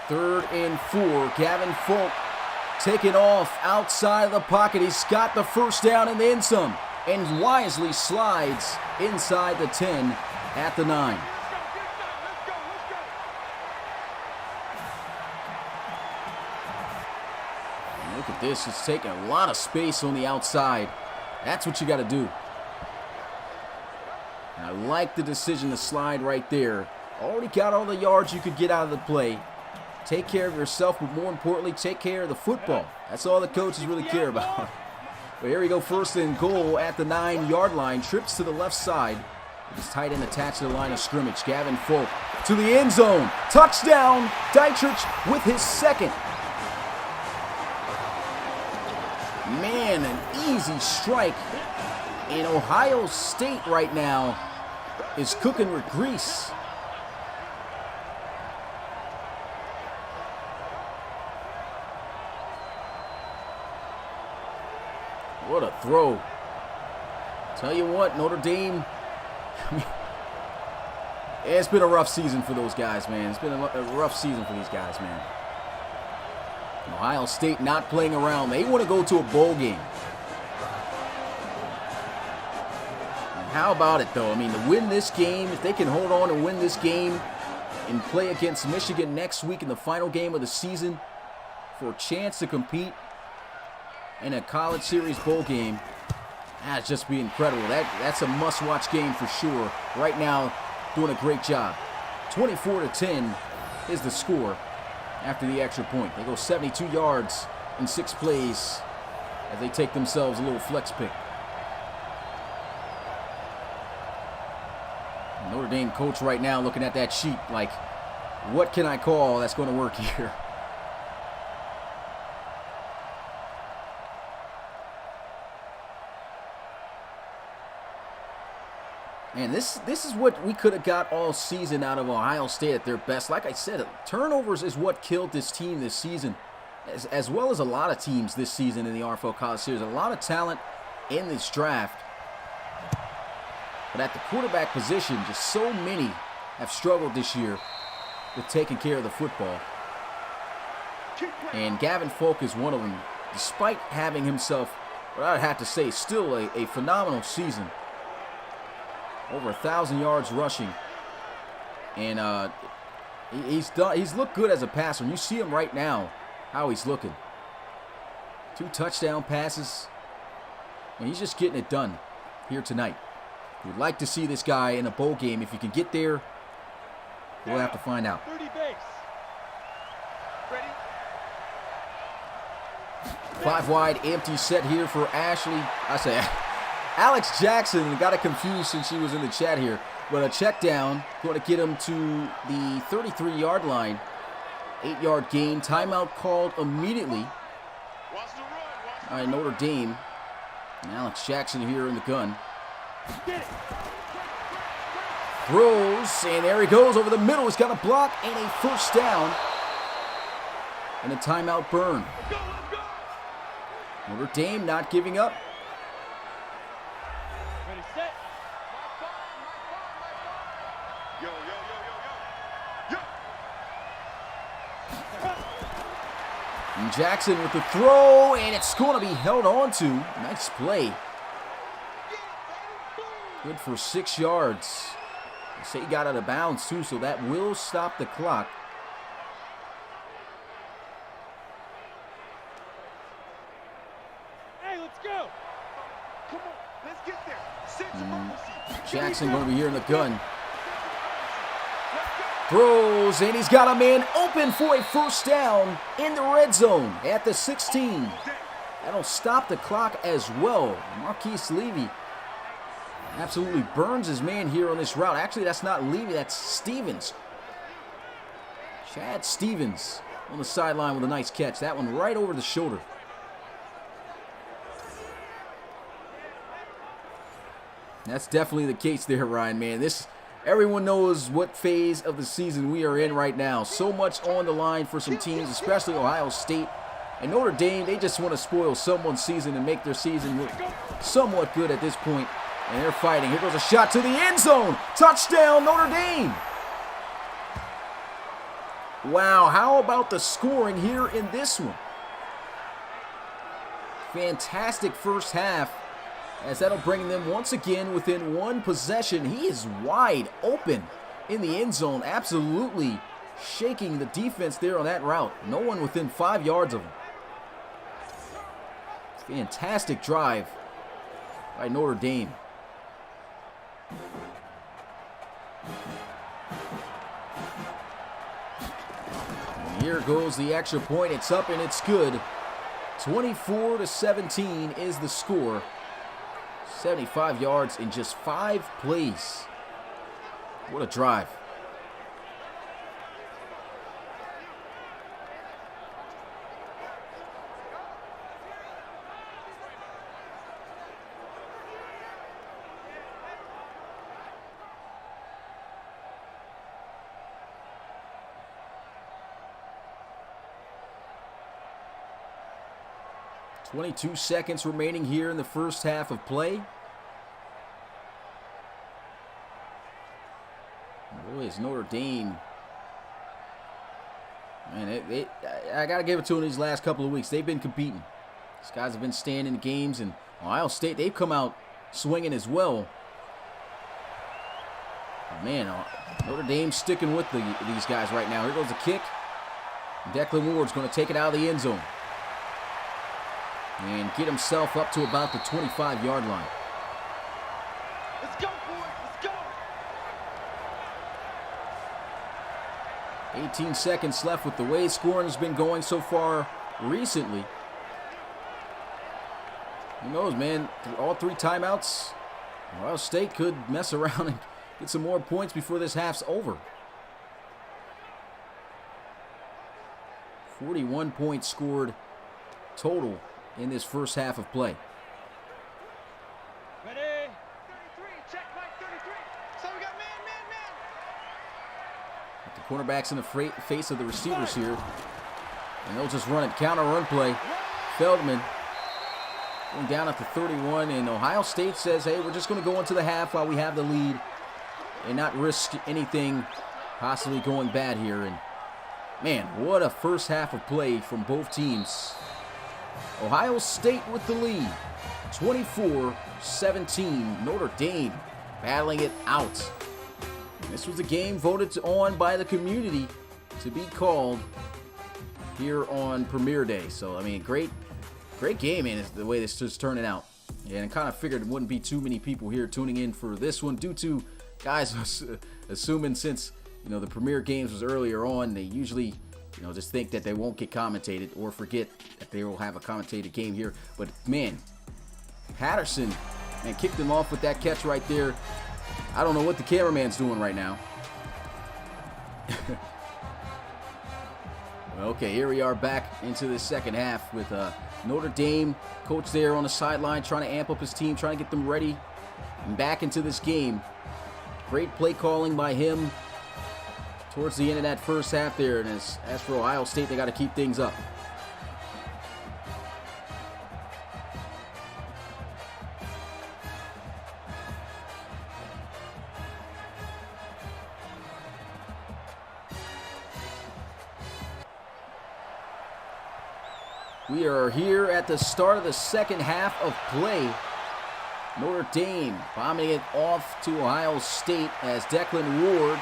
3rd and 4. Gavin Folk taking off outside of the pocket. He's got the first down and then some, and wisely slides inside the 10 at the 9. Let's go. And look at this. It's taking a lot of space on the outside. That's what you got to do. And I like the decision to slide right there. Already got all the yards you could get out of the play. Take care of yourself, but more importantly, take care of the football. That's all the coaches really care about. But here we go, 1st and goal at the 9-yard line. Trips to the left side. With his tight end attached to the line of scrimmage. Gavin Folk to the end zone. Touchdown, Dietrich with his 2nd. Man, an easy strike. And Ohio State right now is cooking with grease. What a throw. Tell you what, Notre Dame, it's been a rough season for those guys, man. It's been a rough season for these guys, man. Ohio State not playing around. They want to go to a bowl game. And how about it, though? I mean, to win this game, if they can hold on and win this game and play against Michigan next week in the final game of the season for a chance to compete in a College Series bowl game, that's just be incredible. That's a must-watch game for sure. Right now, doing a great job. 24-10 is the score after the extra point. They go 72 yards in 6 plays as they take themselves a little flex pick. Notre Dame coach right now looking at that sheet like, what can I call that's going to work here? And this is what we could have got all season out of Ohio State at their best. Like I said, turnovers is what killed this team this season, as well as a lot of teams this season in the RFL College Series. A lot of talent in this draft. But at the quarterback position, just so many have struggled this year with taking care of the football. And Gavin Folk is one of them. Despite having himself, what I'd have to say, still a phenomenal season. Over 1,000 yards rushing, and he's looked good as a passer. And you see him right now, how he's looking. 2 touchdown passes, and he's just getting it done here tonight. We'd like to see this guy in a bowl game. If you can get there, we'll have to find out. 30 base. Ready? 5 wide, empty set here for Alex Jackson. Got it confused since she was in the chat here. But a check down, going to get him to the 33-yard line. 8-yard gain. Timeout called immediately. All right, Notre Dame. And Alex Jackson here in the gun. Throws, and there he goes over the middle. He's got a block and a first down. And a timeout burn. Notre Dame not giving up. Ready, set. Yo, yo. And Jackson with the throw, and it's going to be held on to. Nice play. Good for 6 yards. They say he got out of bounds too, so that will stop the clock. Hey, let's go. Come on, let's get there. Sense of urgency. Jackson going to be here in the gun. Throws, and he's got a man open for a first down in the red zone at the 16. That'll stop the clock as well. Marquise Levy absolutely burns his man here on this route. Actually, that's not Levy, that's Stevens. Chad Stevens on the sideline with a nice catch. That one right over the shoulder. That's definitely the case there, Ryan, man. Everyone knows what phase of the season we are in right now. So much on the line for some teams, especially Ohio State. And Notre Dame, they just want to spoil someone's season and make their season look somewhat good at this point. And they're fighting. Here goes a shot to the end zone. Touchdown, Notre Dame. Wow, how about the scoring here in this one? Fantastic first half, as that'll bring them once again within one possession. He is wide open in the end zone, absolutely shaking the defense there on that route. No one within 5 yards of him. Fantastic drive by Notre Dame. And here goes the extra point. It's up and it's good. 24-17 is the score. 75 yards in just 5 plays. What a drive. .22 seconds remaining here in the first half of play. Boy, is Notre Dame. Man, I got to give it to them these last couple of weeks. They've been competing. These guys have been staying in games, and Ohio State, they've come out swinging as well. But man, Notre Dame's sticking with these guys right now. Here goes the kick. Declan Ward's going to take it out of the end zone and get himself up to about the 25-yard line. Let's go, boys. Let's go. 18 seconds left with the way scoring has been going so far recently. Who knows, man? All 3 timeouts, Ohio State could mess around and get some more points before this half's over. 41 points scored total in this first half of play. Ready? 33. Check Mike 33. So we got man. The cornerback's in the face of the receivers here. And they'll just run it. Counter run play. Feldman going down at the 31. And Ohio State says, hey, we're just going to go into the half while we have the lead and not risk anything possibly going bad here. And man, what a first half of play from both teams. Ohio State with the lead. 24-17. Notre Dame battling it out. This was a game voted on by the community to be called here on Premier Day. So, I mean, great game, man, is the way this is turning out. And I kind of figured it wouldn't be too many people here tuning in for this one due to guys assuming since, you know, the Premier games was earlier on, they usually just think that they won't get commentated or forget that they will have a commentated game here. But, man, Patterson, man, kicked him off with that catch right there. I don't know what the cameraman's doing right now. Okay, here we are back into the second half with Notre Dame, coach there on the sideline, trying to amp up his team, trying to get them ready and back into this game. Great play calling by him towards the end of that first half there. And as for Ohio State, they got to keep things up. We are here at the start of the second half of play. Notre Dame bombing it off to Ohio State as Declan Ward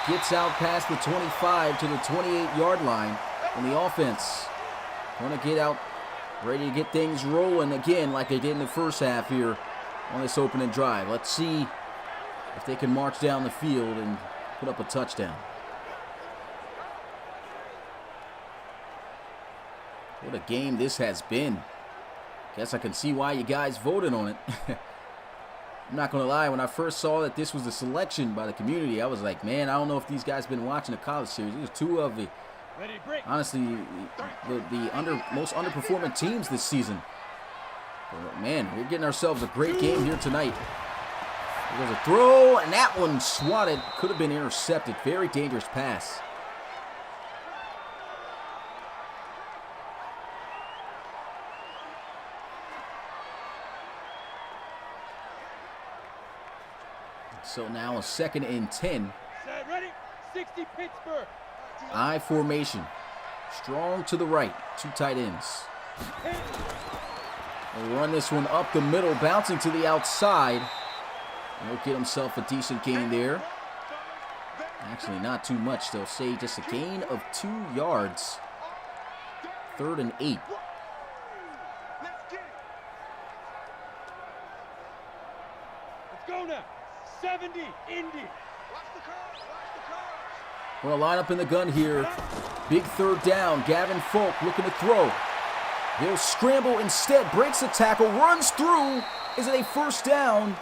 gets out past the 25 to the 28-yard line. And the offense going to get out, ready to get things rolling again like they did in the first half here on this opening drive. Let's see if they can march down the field and put up a touchdown. What a game this has been. Guess I can see why you guys voted on it. I'm not going to lie, when I first saw that this was the selection by the community, I was like, man, I don't know if these guys have been watching the college series. There's two of the, honestly, the most underperforming teams this season. But, man, we're getting ourselves a great game here tonight. There's a throw, and that one swatted. Could have been intercepted. Very dangerous pass. So now a 2nd and 10. Set, ready, 60 Pittsburgh. I formation. Strong to the right. Two tight ends. They'll run this one up the middle, bouncing to the outside. And he'll get himself a decent gain there. Actually, not too much. They'll say just a gain of 2 yards. 3rd and 8. Let's go now. 70, Indy. Well, line up in the gun here. Big 3rd down. Gavin Folk looking to throw. He'll scramble instead. Breaks the tackle. Runs through. Is it a 1st down?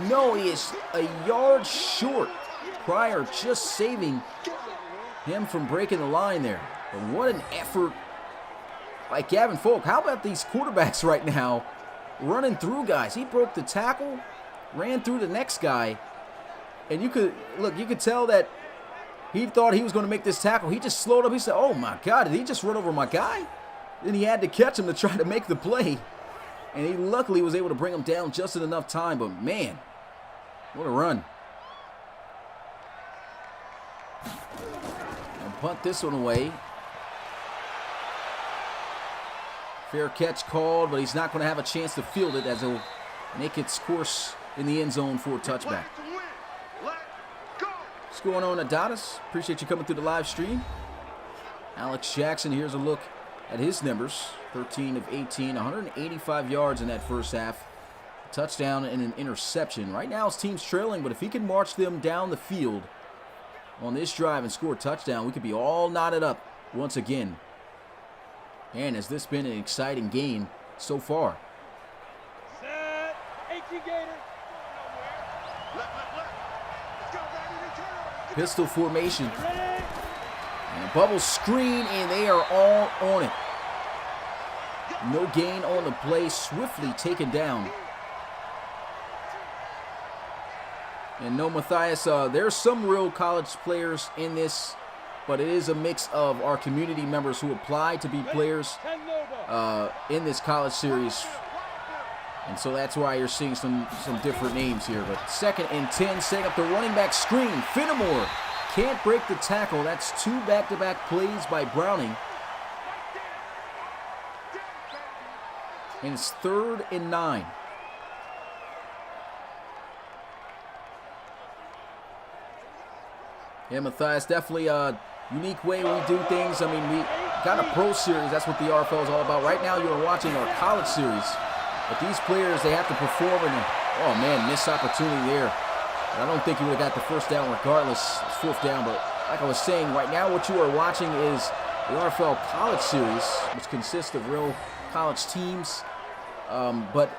No, he is a yard short. Pryor just saving him from breaking the line there. But what an effort by Gavin Folk. How about these quarterbacks right now running through guys? He broke the tackle. Ran through the next guy, and you could tell that he thought he was going to make this tackle. He just slowed up. He said, oh my God, did he just run over my guy? Then he had to catch him to try to make the play, and he luckily was able to bring him down just in enough time. But man, what a run. And punt this one away. Fair catch called, but he's not going to have a chance to field it as he'll make its course in the end zone for a touchback. What's going on, Adonis? Appreciate you coming through the live stream. Alex Jackson, here's a look at his numbers. 13 of 18, 185 yards in that first half. A touchdown and an interception. Right now his team's trailing, but if he can march them down the field on this drive and score a touchdown, we could be all knotted up once again. And has this been an exciting game so far? Set, 18 Gator. Pistol formation. And a bubble screen, and they are all on it. No gain on the play. Swiftly taken down. And no Matthias. There's some real college players in this, but it is a mix of our community members who apply to be players in this college series. And so that's why you're seeing some different names here. But 2nd and 10, setting up the running back screen. Finnemore can't break the tackle. That's 2 back-to-back plays by Browning. And it's 3rd and 9. Yeah, Matthias, definitely a unique way we do things. I mean, we got a pro series. That's what the RFL is all about. Right now, you're watching our college series. But these players, they have to perform, and oh man, missed opportunity there. But I don't think he would have got the 1st down regardless. It's 4th down, but like I was saying, right now what you are watching is the RFL College Series, which consists of real college teams. But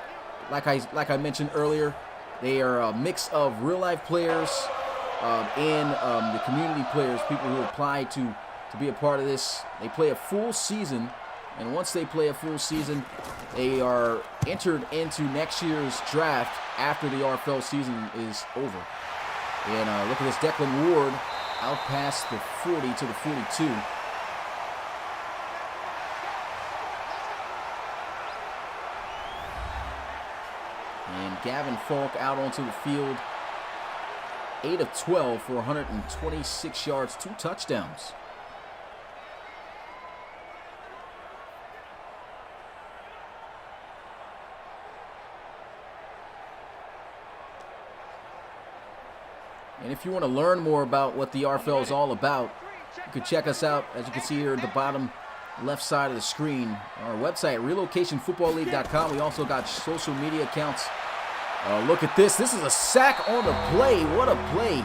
like I mentioned earlier, they are a mix of real-life players and the community players, people who apply to be a part of this. They play a full season, and once they play a full season, they are entered into next year's draft after the RFL season is over. And look at this, Declan Ward out past the 40 to the 42. And Gavin Falk out onto the field. 8 of 12 for 126 yards, 2 touchdowns. And if you want to learn more about what the RFL is all about, you can check us out, as you can see here at the bottom left side of the screen. Our website, relocationfootballleague.com. We also got social media accounts. Look at this. This is a sack on the play. What a play.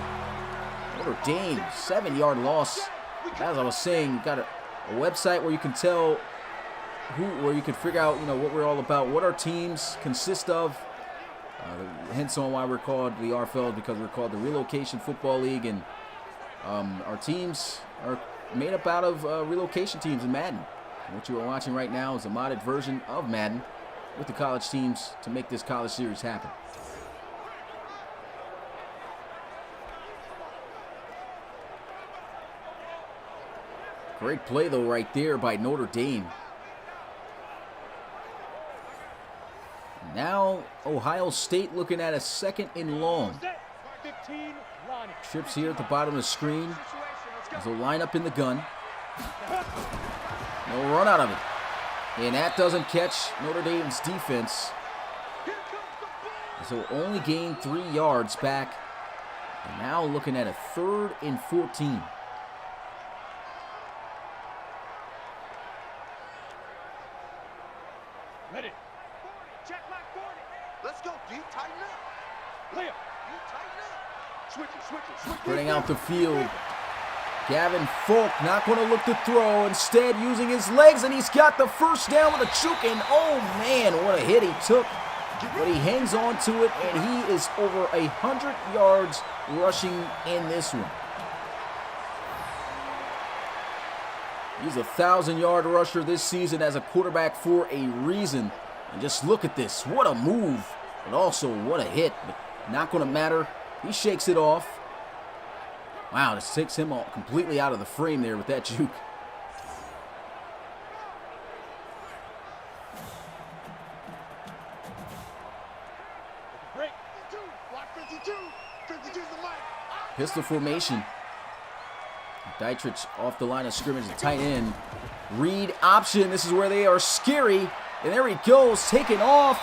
Notre Dame, 7-yard loss. As I was saying, got a website where you can tell where you can figure out, what we're all about, what our teams consist of. Hence on why we're called the RFL, because we're called the Relocation Football League, and our teams are made up out of relocation teams in Madden. And what you are watching right now is a modded version of Madden with the college teams to make this college series happen. Great play though right there by Notre Dame. Now Ohio State looking at a 2nd and long. Trips here at the bottom of the screen as they'll line up in the gun. No run out of it. And that doesn't catch Notre Dame's defense. So only gain 3 yards back. And now looking at a 3rd and 14. Ready. Check back 40. Let's go, D. Tighten up. Layup. You tighten up. Switch it. Spreading out the field. Gavin Falk not going to look to throw. Instead, using his legs, and he's got the first down with a juke. And oh man, what a hit he took. But he hangs on to it, and he is over 100 yards rushing in this one. He's a 1,000-yard rusher this season as a quarterback for a reason. And just look at this. What a move. But also, what a hit. But not going to matter. He shakes it off. Wow, this takes him completely out of the frame there with that juke. Pistol formation. Dietrich off the line of scrimmage, a tight end. Read option. This is where they are scary. And there he goes, taking off.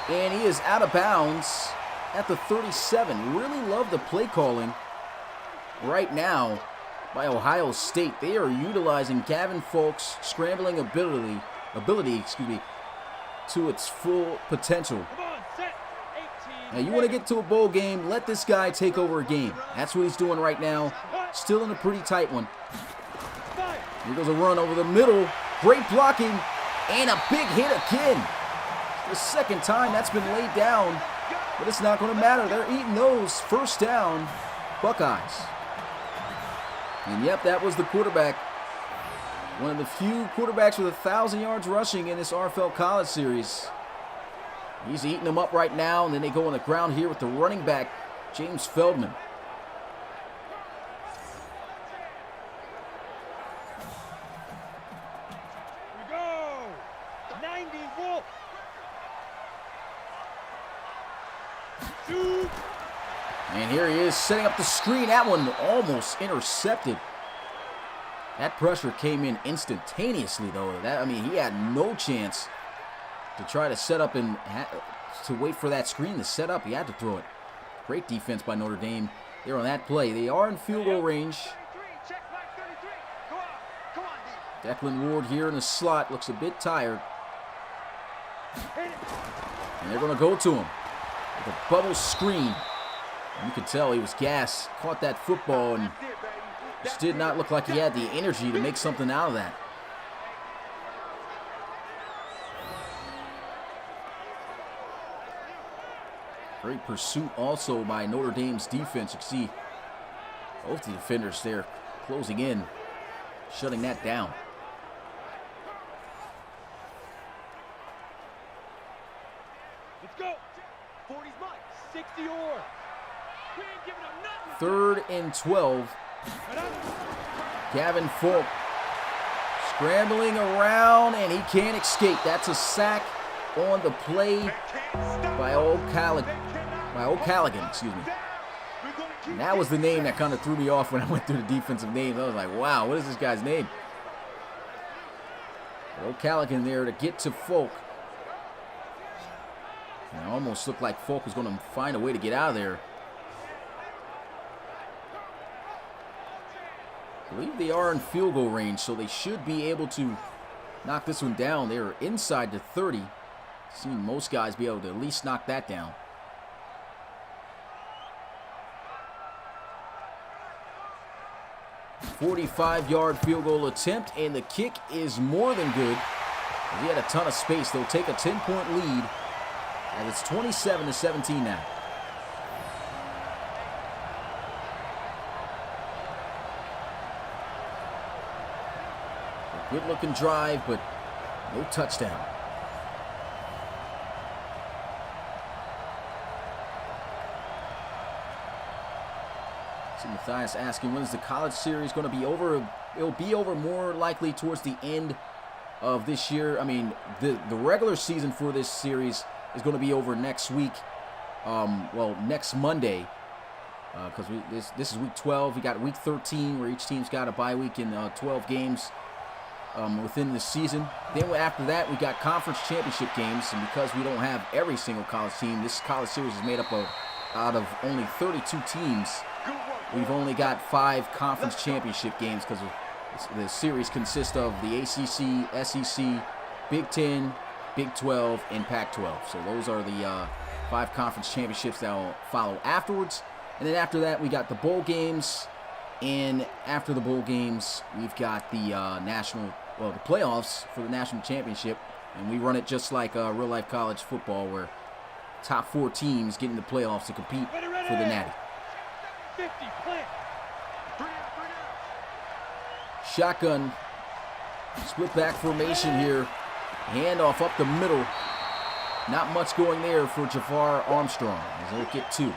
And he is out of bounds at the 37. Really love the play calling right now by Ohio State. They are utilizing Gavin Falk's scrambling ability to its full potential. Now, you want to get to a bowl game, let this guy take over a game. That's what he's doing right now. Still in a pretty tight one. Here goes a run over the middle. Great blocking. And a big hit again. The 2nd time that's been laid down. But it's not going to matter. They're eating those. First down, Buckeyes. And yep, that was the quarterback. One of the few quarterbacks with 1,000 yards rushing in this RFL College Series. He's eating them up right now, and then they go on the ground here with the running back, James Feldman. Here we go. 90 Wolf. Shoot. And here he is setting up the screen. That one almost intercepted. That pressure came in instantaneously, though. He had no chance to try to set up and to wait for that screen to set up. He had to throw it. Great defense by Notre Dame there on that play. They are in field goal range. Declan Ward here in the slot looks a bit tired. And they're going to go to him with a bubble screen. And you could tell he was gassed. Caught that football and Just did not look like he had the energy to make something out of that. Great pursuit also by Notre Dame's defense. You can see both the defenders there closing in, shutting that down. Let's go. 40's mine. 60 or. We ain't giving up nothing. 3rd and 12. Gavin Folk scrambling around, and he can't escape. That's a sack on the play by O'Callaghan, excuse me. And that was the name that kind of threw me off when I went through the defensive names. I was like, wow, what is this guy's name? O'Callaghan there to get to Folk. And it almost looked like Folk was going to find a way to get out of there. I believe they are in field goal range, so they should be able to knock this one down. They are inside the 30. Seen most guys be able to at least knock that down. A 45-yard field goal attempt, and the kick is more than good. He had a ton of space. They'll take a 10-point lead, and it's 27-17 now. A good-looking drive, but no touchdown. Matthias asking, when is the college series going to be over? It'll be over more likely towards the end of this year. I mean, the regular season for this series is going to be over next week. Well, next Monday, because this is week 12. We got week 13 where each team's got a bye week in 12 games within the season. Then after that, we got conference championship games, and because we don't have every single college team, this college series is made up out of only 32 teams. We've only got 5 conference championship games because the series consists of the ACC, SEC, Big 10, Big 12, and Pac-12. So those are the 5 conference championships that will follow afterwards. And then after that, we got the bowl games. And after the bowl games, we've got the the playoffs for the national championship. And we run it just like real-life college football, where top 4 teams get in the playoffs to compete for the Natty. 50, plant. Shotgun, split back formation here. Handoff up the middle. Not much going there for Jafar Armstrong as they'll get 2.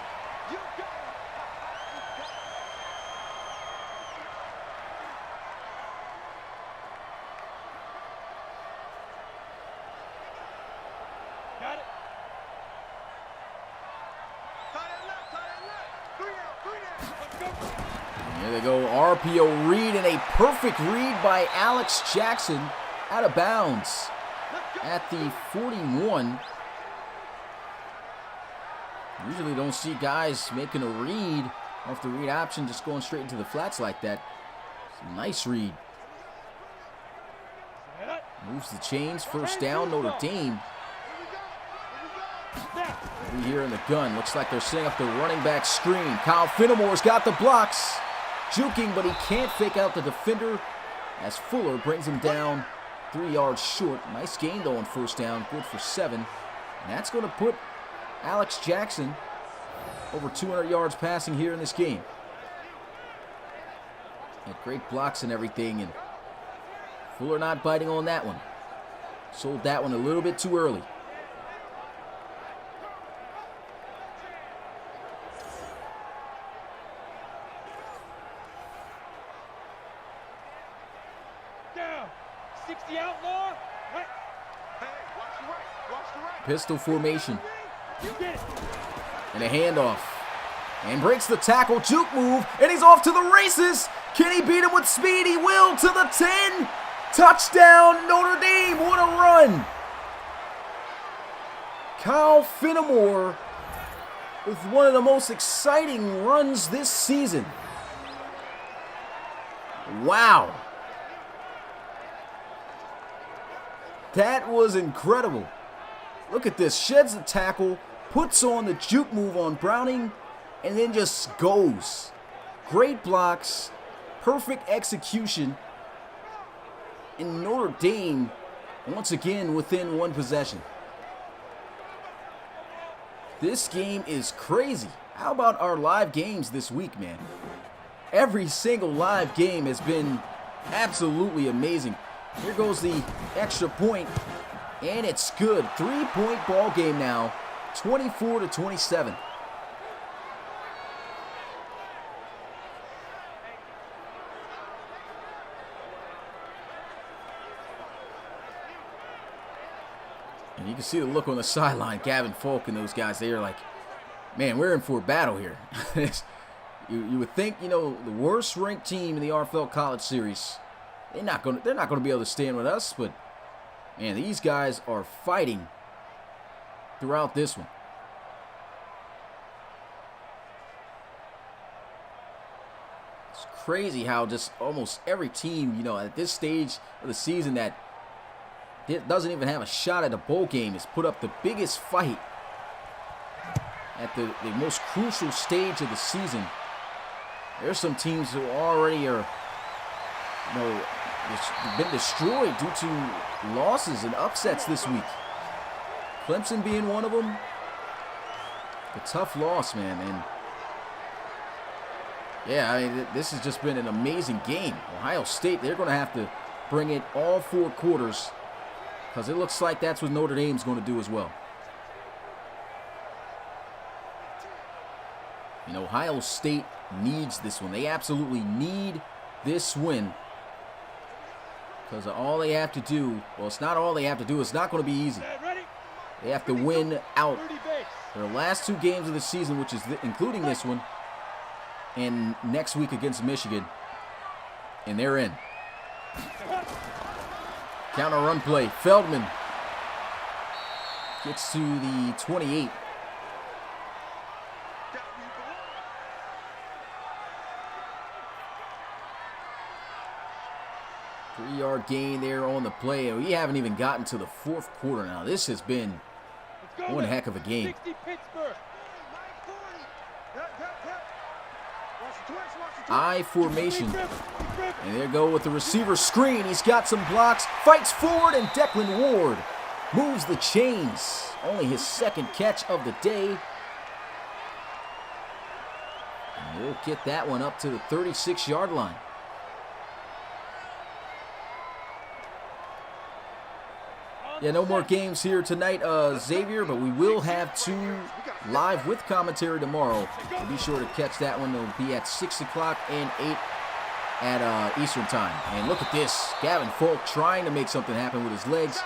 There they go, RPO read, and a perfect read by Alex Jackson out of bounds at the 41. Usually don't see guys making a read off the read option, just going straight into the flats like that. It's a nice read. Moves the chains, first down, Notre Dame. We here in the gun. Looks like they're setting up the running back screen. Kyle Finnemore's got the blocks. Juking, but he can't fake out the defender as Fuller brings him down 3 yards short. Nice gain, though, on first down. Good for 7. And that's going to put Alex Jackson over 200 yards passing here in this game. Had great blocks and everything, and Fuller not biting on that one. Sold that one a little bit too early. Pistol formation. And a handoff. And breaks the tackle. Juke move. And he's off to the races. Can he beat him with speed? He will, to the 10. Touchdown, Notre Dame. What a run. Kyle Finnemore with one of the most exciting runs this season. Wow. That was incredible. Look at this. Sheds the tackle, puts on the juke move on Browning, and then just goes. Great blocks, perfect execution. And Notre Dame, once again, within one possession. This game is crazy. How about our live games this week, man? Every single live game has been absolutely amazing. Here goes the extra point, and it's good. 3-point ball game now, 24-27. And you can see the look on the sideline. Gavin Folk and those guys, they are like, man, we're in for a battle here. you would think, you know, the worst ranked team in the RFL College Series, they're not going to be able to stand with us, but man, these guys are fighting throughout this one. It's crazy how just almost every team, you know, at this stage of the season that doesn't even have a shot at a bowl game has put up the biggest fight at the most crucial stage of the season. There's some teams who already are, you know, been destroyed due to losses and upsets this week. Clemson being one of them. A tough loss, man. And yeah, I mean, this has just been an amazing game. Ohio State, they're going to have to bring it all 4 quarters, because it looks like that's what Notre Dame's going to do as well. You know, Ohio State needs this one. They absolutely need this win, because all they have to do, well, it's not all they have to do. It's not going to be easy. They have to win out their last 2 games of the season, which is including this one, and next week against Michigan, and they're in. Counter run play. Feldman gets to the 28. Three-yard gain there on the play. We haven't even gotten to the 4th quarter now. This has been one heck of a game. I formation. And there go with the receiver screen. He's got some blocks, fights forward, and Declan Ward moves the chains. Only his 2nd catch of the day. And he'll get that one up to the 36-yard line. Yeah, no more games here tonight, Xavier, but we will have 2 live with commentary tomorrow. So be sure to catch that one. It'll be at 6 o'clock and 8 at Eastern time. And look at this. Gavin Folk trying to make something happen with his legs.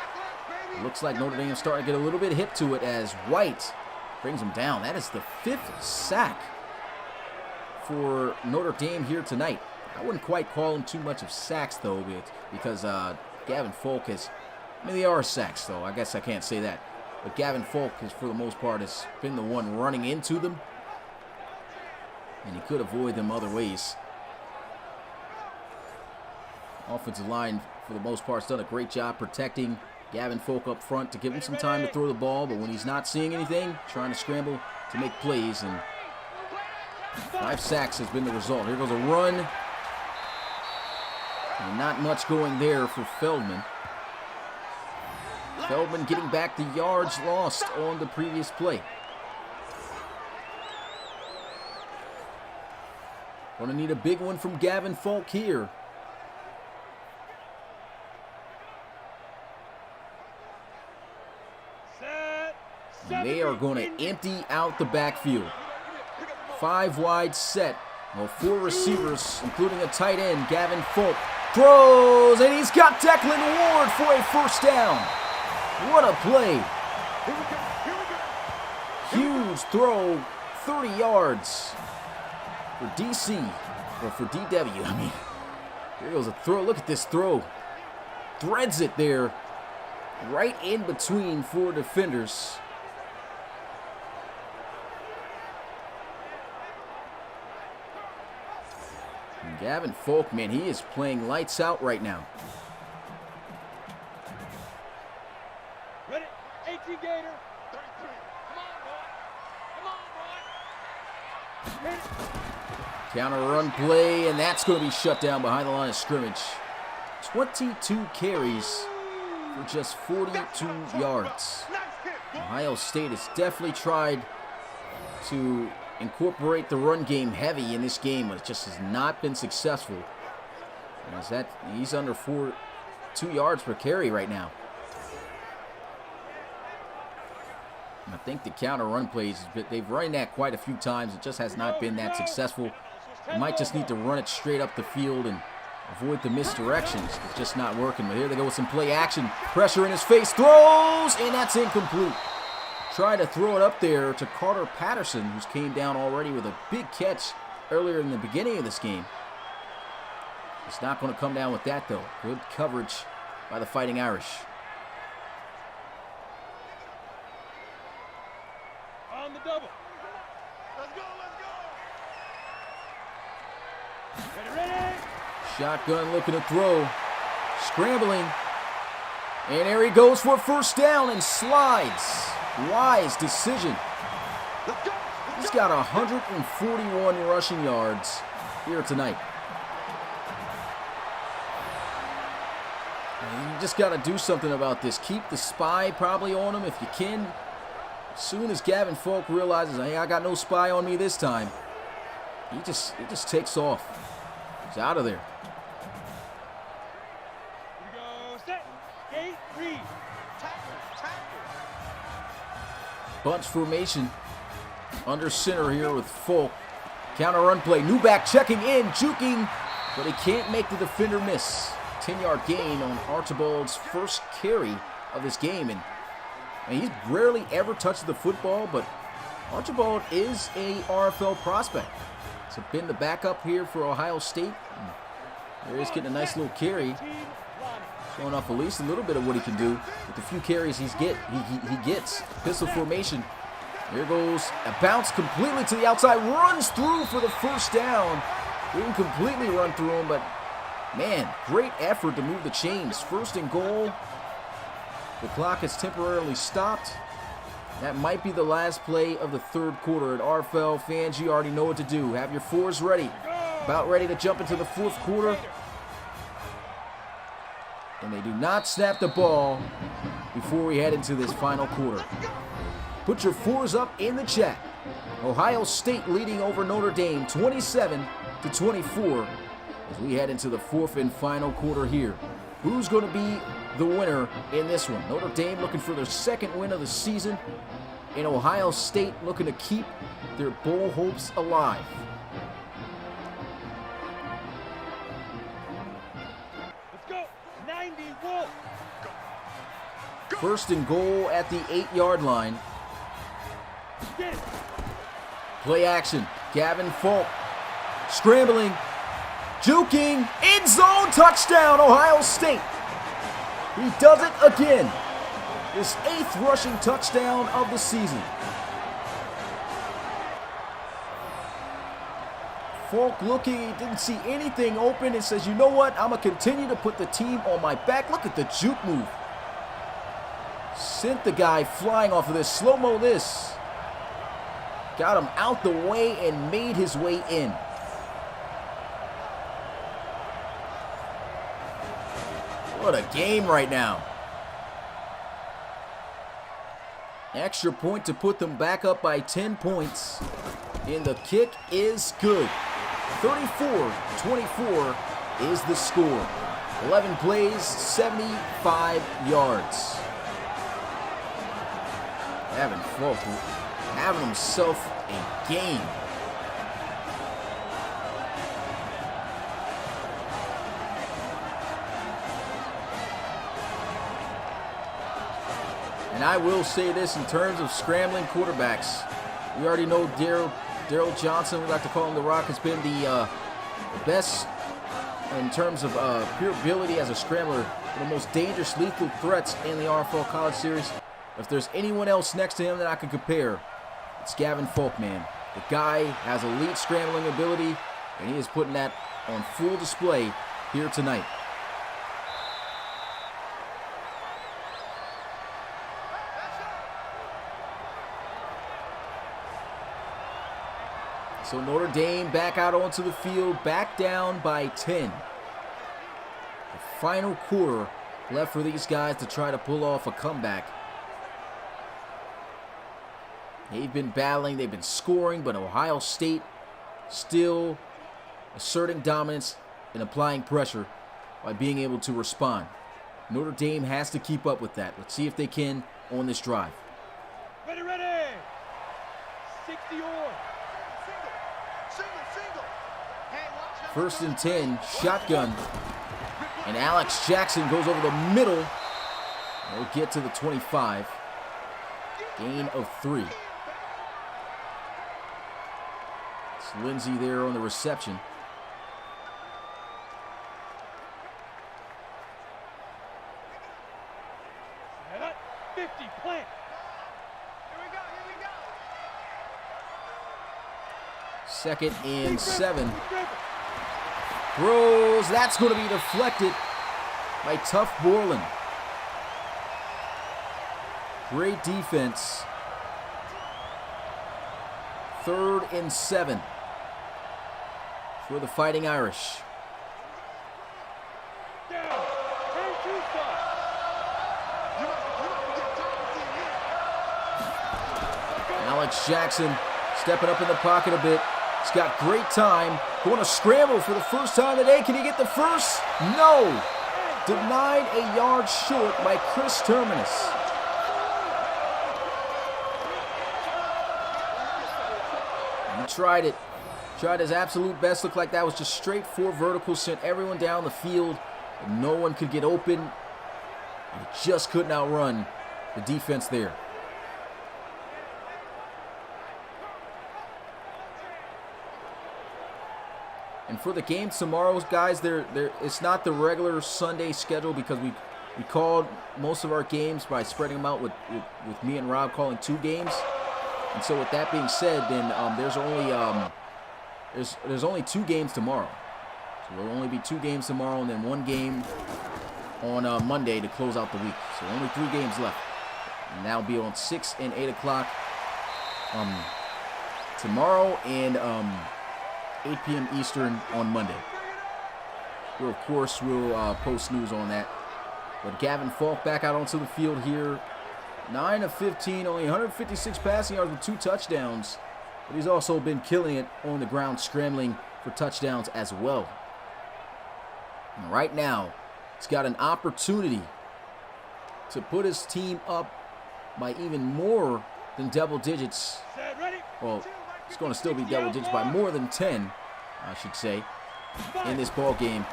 It looks like Notre Dame starting to get a little bit hip to it as White brings him down. That is the 5th sack for Notre Dame here tonight. I wouldn't quite call him too much of sacks, though, because Gavin Folk has... I mean, they are sacks, though. I guess I can't say that. But Gavin Folk, for the most part, has been the one running into them. And he could avoid them other ways. Offensive line, for the most part, has done a great job protecting Gavin Folk up front to give him some time to throw the ball. But when he's not seeing anything, trying to scramble to make plays. And 5 sacks has been the result. Here goes a run. And not much going there for Feldman. Feldman getting back the yards lost on the previous play. Going to need a big one from Gavin Folk here. And they are going to empty out the backfield. 5 wide set. Well, 4 receivers, including a tight end. Gavin Folk throws, and he's got Declan Ward for a 1st down. What a play. Huge throw, 30 yards for DC, or for DW, I mean. Here goes a throw. Look at this throw. Threads it there, right in between 4 defenders. And Gavin Folk, man, he is playing lights out right now. Ready? 18 Gator. 33. Come on, boy. Come on, boy. Counter run play, and that's going to be shut down behind the line of scrimmage. 22 carries for just 42 yards. Ohio State has definitely tried to incorporate the run game heavy in this game, but it just has not been successful. And he's under 2 yards per carry right now. And I think the counter run plays, they've run that quite a few times. It just has not been that successful. You might just need to run it straight up the field and avoid the misdirections. It's just not working. But here they go with some play action. Pressure in his face. Throws, and that's incomplete. Try to throw it up there to Carter Patterson, who's came down already with a big catch earlier in the beginning of this game. It's not going to come down with that, though. Good coverage by the Fighting Irish. On the double. Let's go, let's go. Ready. Shotgun looking to throw. Scrambling. And there he goes for a first down and slides. Wise decision. He's got 141 rushing yards here tonight. And you just got to do something about this. Keep the spy probably on him if you can. As soon as Gavin Falk realizes, hey, I got no spy on me this time, he just takes off. He's out of there. Here we go. Set. Gate. Read. Tackle. Bunch formation under center here with Falk. Counter run play. New back checking in, juking, but he can't make the defender miss. 10-yard gain on Archibald's first carry of this game. And he's rarely ever touched the football, but Archibald is a RFL prospect. So been the backup here for Ohio State. There he's getting a nice little carry. Showing off at least a little bit of what he can do with the few carries he gets. Pistol formation. Here goes a bounce completely to the outside. Runs through for the first down. Didn't completely run through him, but man, great effort to move the chains. First and goal. The clock is temporarily stopped. That might be the last play of the third quarter. At RFL fans, you already know what to do. Have your fours ready. About ready to jump into the fourth quarter. And they do not snap the ball before we head into this final quarter. Put your fours up in the chat. Ohio State leading over Notre Dame 27-24 as we head into the fourth and final quarter here. Who's going to be the winner in this one? Notre Dame looking for their second win of the season, and Ohio State looking to keep their bowl hopes alive. Let's go. 90 Wolf. First and goal at the 8-yard line. Get it. Play action. Gavin Falk scrambling, juking, end zone, touchdown, Ohio State. He does it again. His 8th rushing touchdown of the season. Falk looking, he didn't see anything open and says, you know what, I'm going to continue to put the team on my back. Look at the juke move. Sent the guy flying off of this. Slow-mo this. Got him out the way and made his way in. What a game right now. Extra point to put them back up by 10 points. And the kick is good. 34-24 is the score. 11 plays, 75 yards. Gavin Falk having himself a game. And I will say this in terms of scrambling quarterbacks. We already know Daryl Johnson, we like to call him the Rock, has been the best in terms of pure ability as a scrambler. The most dangerous, lethal threats in the RFL College Series. If there's anyone else next to him that I can compare, it's Gavin Falk, man. The guy has elite scrambling ability, and he is putting that on full display here tonight. So Notre Dame back out onto the field, back down by 10. The final quarter left for these guys to try to pull off a comeback. They've been battling, they've been scoring, but Ohio State still asserting dominance and applying pressure by being able to respond. Notre Dame has to keep up with that. Let's see if they can on this drive. Ready. 60 or. Single. Hey, watch out. 1st and 10, shotgun. And Alex Jackson goes over the middle. They'll get to the 25. Gain of 3. It's Lindsey there on the reception. Set. 50, plant. Here we go. 2nd and 7. Throws. That's going to be deflected by Tough Borland. Great defense. 3rd and 7 for the Fighting Irish. Alex Jackson stepping up in the pocket a bit. He's got great time. Going to scramble for the first time today. Can he get the first? No. Denied a yard short by Chris Terminus. He tried it. Tried his absolute best. Looked like that was just straight 4 verticals. Sent everyone down the field. And no one could get open. And he just couldn't outrun the defense there. And for the game tomorrow, guys, it's not the regular Sunday schedule because we called most of our games by spreading them out with me and Rob calling 2 games. And so with that being said, then there's only 2 games tomorrow. So there'll only be 2 games tomorrow and then 1 game on Monday to close out the week. So only 3 games left. And that'll be on 6 and 8 o'clock tomorrow and 8 p.m. Eastern on Monday. We'll, of course, post news on that. But Gavin Falk back out onto the field here. 9 of 15, only 156 passing yards with 2 touchdowns. But he's also been killing it on the ground, scrambling for touchdowns as well. And right now, he's got an opportunity to put his team up by even more than double digits. Well, it's going to still be double digits by more than 10, I should say, in this ball game.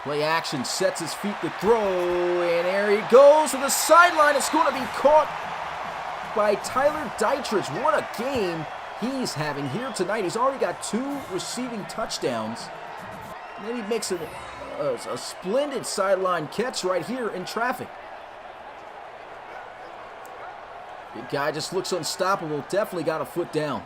Play action, sets his feet to throw, and there he goes to the sideline. It's going to be caught by Tyler Dietrich. What a game he's having here tonight. He's already got 2 receiving touchdowns. And then he makes a splendid sideline catch right here in traffic. Big guy just looks unstoppable. Definitely got a foot down.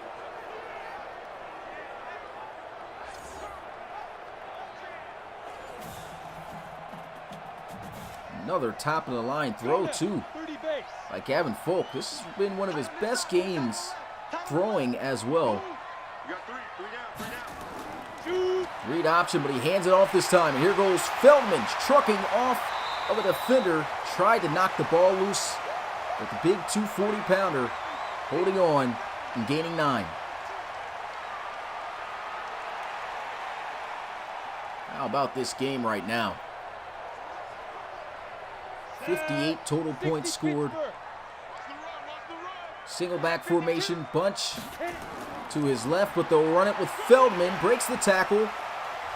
Another top-of-the-line throw, too, by Gavin Falk. This has been one of his best games throwing as well. Read option, but he hands it off this time. And here goes Feldman, trucking off of a defender. Tried to knock the ball loose, but the big 240-pounder holding on and gaining 9. How about this game right now? 58 total points scored. Single back formation, bunch to his left, but they'll run it with Feldman. Breaks the tackle,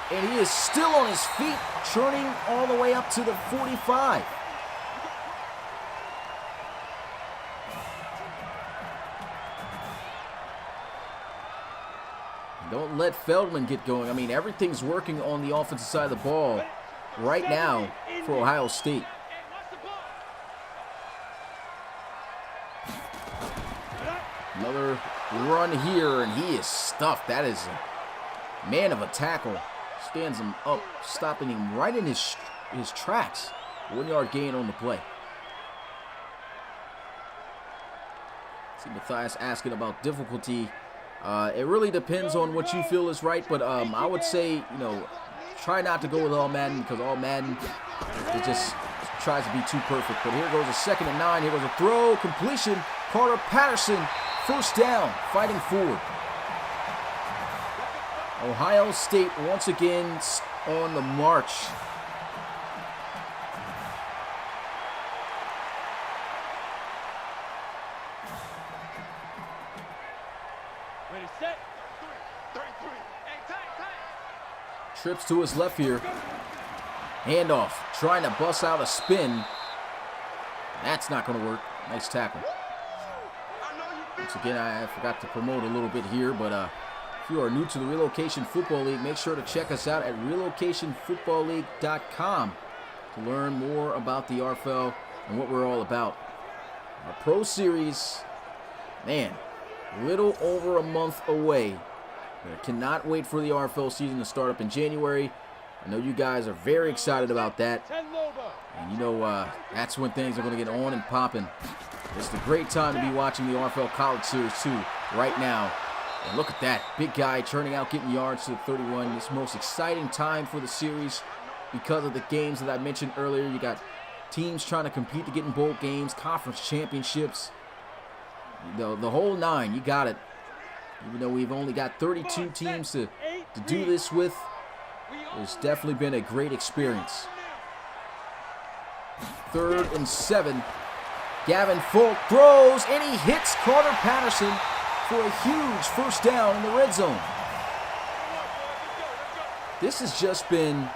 and he is still on his feet, churning all the way up to the 45. Don't let Feldman get going. I mean, everything's working on the offensive side of the ball right now for Ohio State. Another run here, and he is stuffed. That is a man of a tackle. Stands him up, stopping him right in his tracks. 1-yard gain on the play. See Matthias asking about difficulty. It really depends on what you feel is right, but I would say, try not to go with all Madden, because all Madden, it just tries to be too perfect. But here goes a 2nd and 9. Here goes a throw, completion. Carter Patterson, first down, fighting forward. Ohio State once again on the march. Ready, set. 33. Hey, tight. Trips to his left here. Handoff, trying to bust out a spin. That's not going to work. Nice tackle. Once again, I forgot to promote a little bit here, but if you are new to the Relocation Football League, make sure to check us out at relocationfootballleague.com to learn more about the RFL and what we're all about. Our Pro Series, man, little over a month away. I cannot wait for the RFL season to start up in January. I know you guys are very excited about that. And that's when things are going to get on and popping. It's a great time to be watching the RFL College Series 2 right now. And look at that. Big guy churning out, getting yards to the 31. It's the most exciting time for the series because of the games that I mentioned earlier. You got teams trying to compete to get in bowl games, conference championships. The whole 9, you got it. Even though we've only got 32 teams to do this with, it's definitely been a great experience. 3rd and 7. Gavin Folk throws, and he hits Carter Patterson for a huge first down in the red zone. This has just been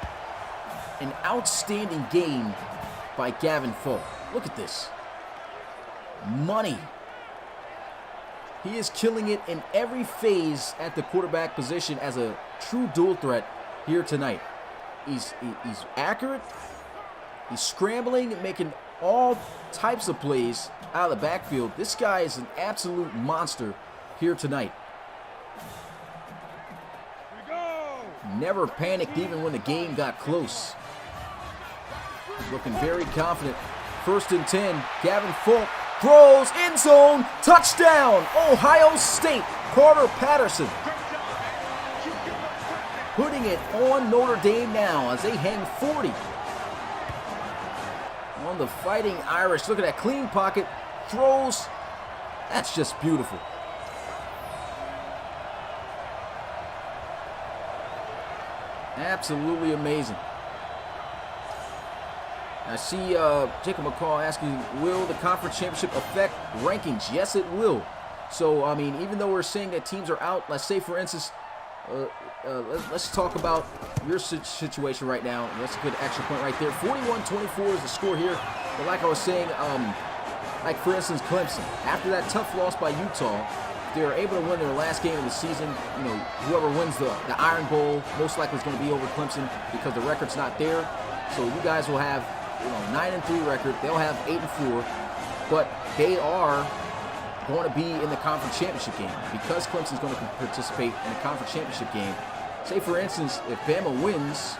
an outstanding game by Gavin Folk. Look at this. Money. He is killing it in every phase at the quarterback position as a true dual threat here tonight. He's accurate. He's scrambling and making all types of plays out of the backfield. This guy is an absolute monster here tonight. Never panicked even when the game got close. Looking very confident. 1st and 10. Gavin Folk throws, end zone, touchdown, Ohio State. Carter Patterson putting it on Notre Dame now as they hang 40 on the Fighting Irish. Look at that clean pocket, throws. That's just beautiful. Absolutely amazing. I see Jacob McCall asking, will the conference championship affect rankings? Yes, it will. So, I mean, even though we're saying that teams are out, let's say, for instance, let's talk about your situation right now. That's a good extra point right there. 41-24 is the score here. But like I was saying, like, for instance, Clemson, after that tough loss by Utah, they're able to win their last game of the season. Whoever wins the Iron Bowl most likely is going to be over Clemson because the record's not there. So you guys will have 9-3 record. They'll have 8-4, but they are going to be in the conference championship game because Clemson's going to participate in the conference championship game. Say, for instance, if Bama wins,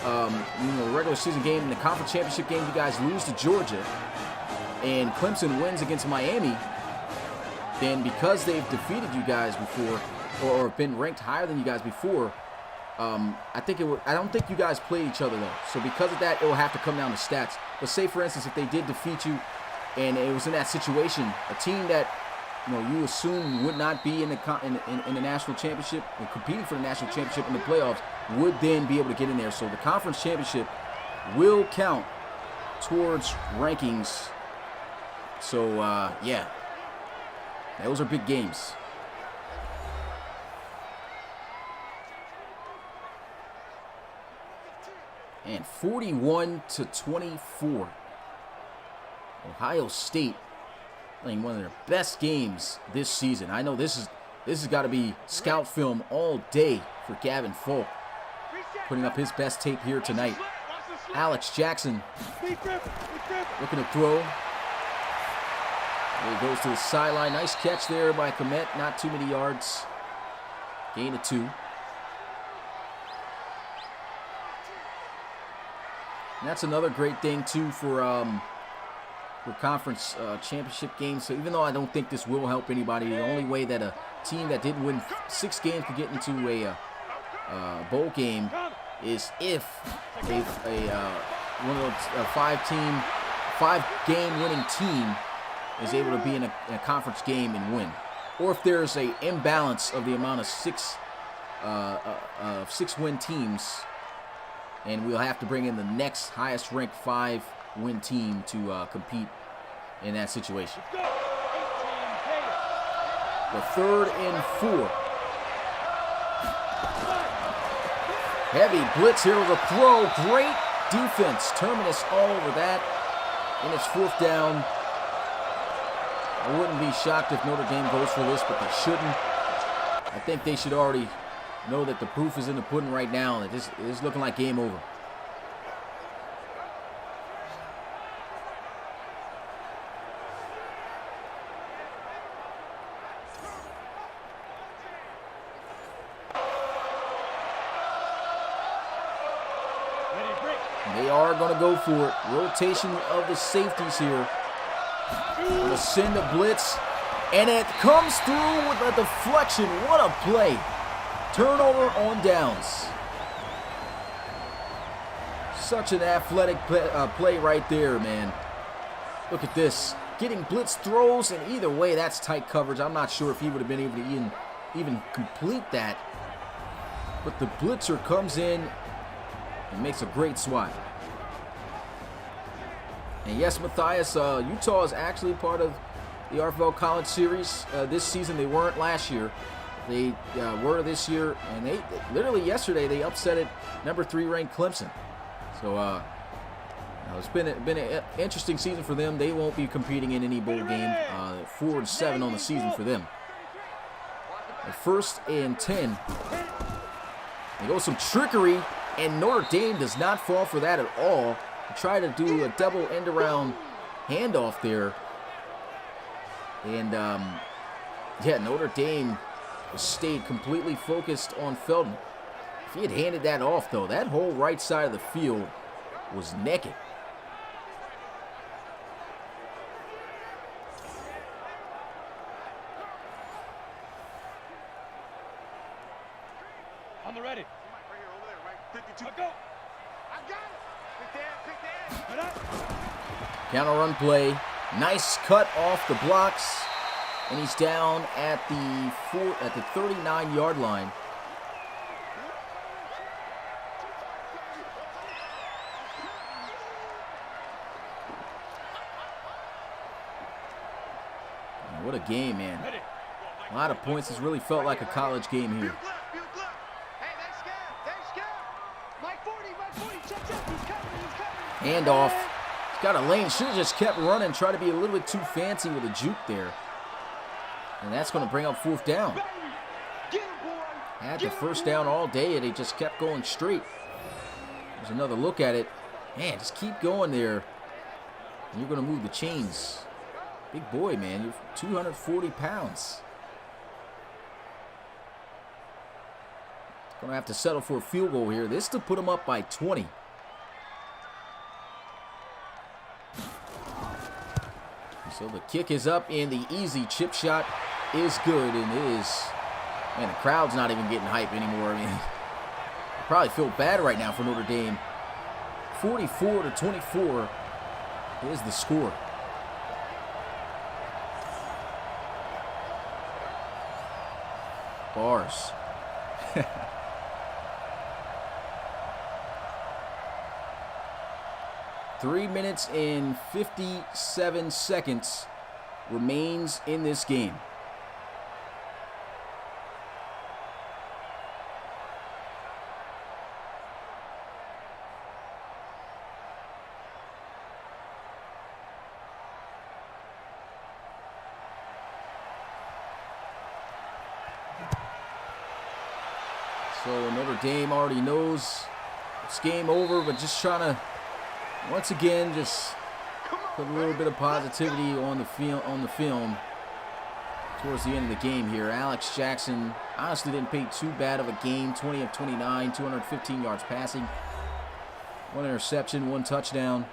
the regular season game and the conference championship game, you guys lose to Georgia, and Clemson wins against Miami, then because they've defeated you guys before or been ranked higher than you guys before, I don't think you guys played each other though. So because of that, it will have to come down to stats. But say, for instance, if they did defeat you, and it was in that situation, a team that you assume would not be in the national championship and competing for the national championship in the playoffs would then be able to get in there. So the conference championship will count towards rankings. So yeah, those are big games. And 41-24. Ohio State playing one of their best games this season. I know this has got to be scout film all day for Gavin Folk, putting up his best tape here tonight. Alex Jackson looking to throw. He goes to the sideline. Nice catch there by Komet. Not too many yards. Gain of 2. And that's another great thing too for for conference championship games. So even though I don't think this will help anybody, the only way that a team that didn't win 6 games could get into a bowl game is if one of those 5-game winning team is able to be in a conference game and win, or if there's a imbalance of the amount of 6-win teams, and we'll have to bring in the next highest ranked 5-win team to compete in that situation. The 3rd and 4. Heavy blitz here with a throw. Great defense. Terminus all over that. And it's 4th down. I wouldn't be shocked if Notre Dame goes for this, but they shouldn't. I think they should already know that the proof is in the pudding right now. It is looking like game over. They are going to go for it. Rotation of the safeties here. Going to send a blitz, and it comes through with a deflection. What a play. Turnover on downs. Such an athletic play right there, man. Look at this. Getting blitz throws, and either way, that's tight coverage. I'm not sure if he would have been able to even complete that. But the blitzer comes in and makes a great swat. And yes, Matthias, Utah is actually part of the RFL College Series this season. They weren't last year. They were this year, and they literally yesterday they upset it, number 3 ranked Clemson. So it's been an interesting season for them. They won't be competing in any bowl game. 4-7 on the season for them. The 1st and 10. They go some trickery, and Notre Dame does not fall for that at all. Try to do a double end-around handoff there. And, yeah, Notre Dame stayed completely focused on Feldman. If he had handed that off, though, that whole right side of the field was naked. On the ready. Counter run play. Nice cut off the blocks. And he's down at the 39-yard line. And what a game, man. A lot of points. It's really felt like a college game here. Handoff. He's got a lane. Should have just kept running. Try to be a little bit too fancy with a juke there. And that's going to bring up 4th down. Had the 1st down all day, and they just kept going straight. There's another look at it. Man, just keep going there. And you're going to move the chains. Big boy, man. You're 240 pounds. Going to have to settle for a field goal here. This to put them up by 20. So the kick is up, and the easy chip shot is good, and it is. Man, the crowd's not even getting hype anymore. I mean, I probably feel bad right now for Notre Dame. 44-24 is the score. Bars. 3 minutes and 57 seconds remains in this game. So Notre Dame already knows it's game over, but just trying to once again just put a little bit of positivity on the film towards the end of the game here. Alex Jackson honestly didn't play too bad of a game. 20 of 29, 215 yards passing, 1 interception, 1 touchdown.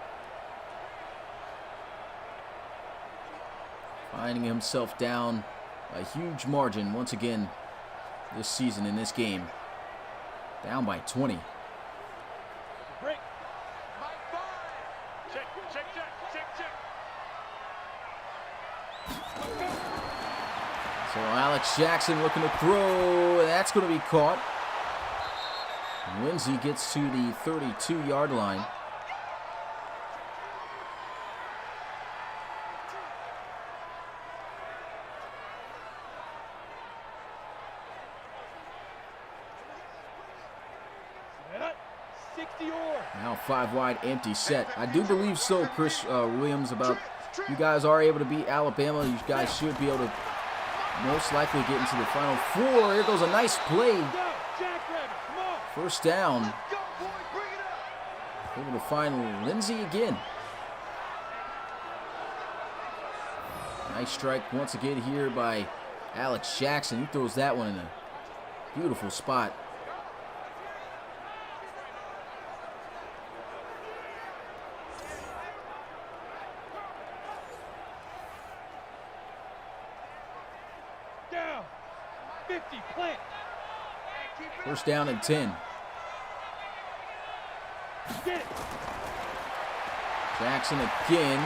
winding himself down a huge margin once again this season in this game. Down by 20. Break. Check, check, check, check, check. So Alex Jackson looking to throw. That's going to be caught. Lindsey gets to the 32-yard line. Now 5 wide, empty set. I do believe so, Chris Williams, about you guys are able to beat Alabama. You guys should be able to most likely get into the Final Four. Here goes a nice play. First down. Able to find Lindsey again. Nice strike once again here by Alex Jackson. He throws that one in a beautiful spot. Down. 50, plant. First down and 10. Get it. Jackson again.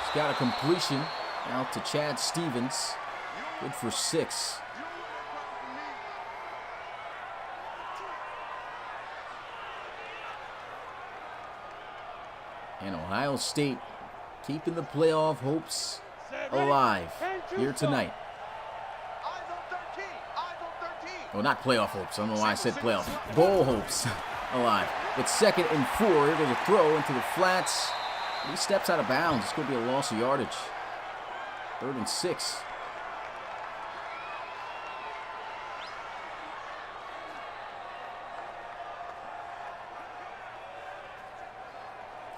He's got a completion out to Chad Stevens. Good for 6. And Ohio State keeping the playoff hopes alive here tonight. Well, not playoff hopes. I don't know why I said playoff. Bowl hopes alive. With 2nd and 4, here goes a throw into the flats. He steps out of bounds. It's going to be a loss of yardage. 3rd and 6.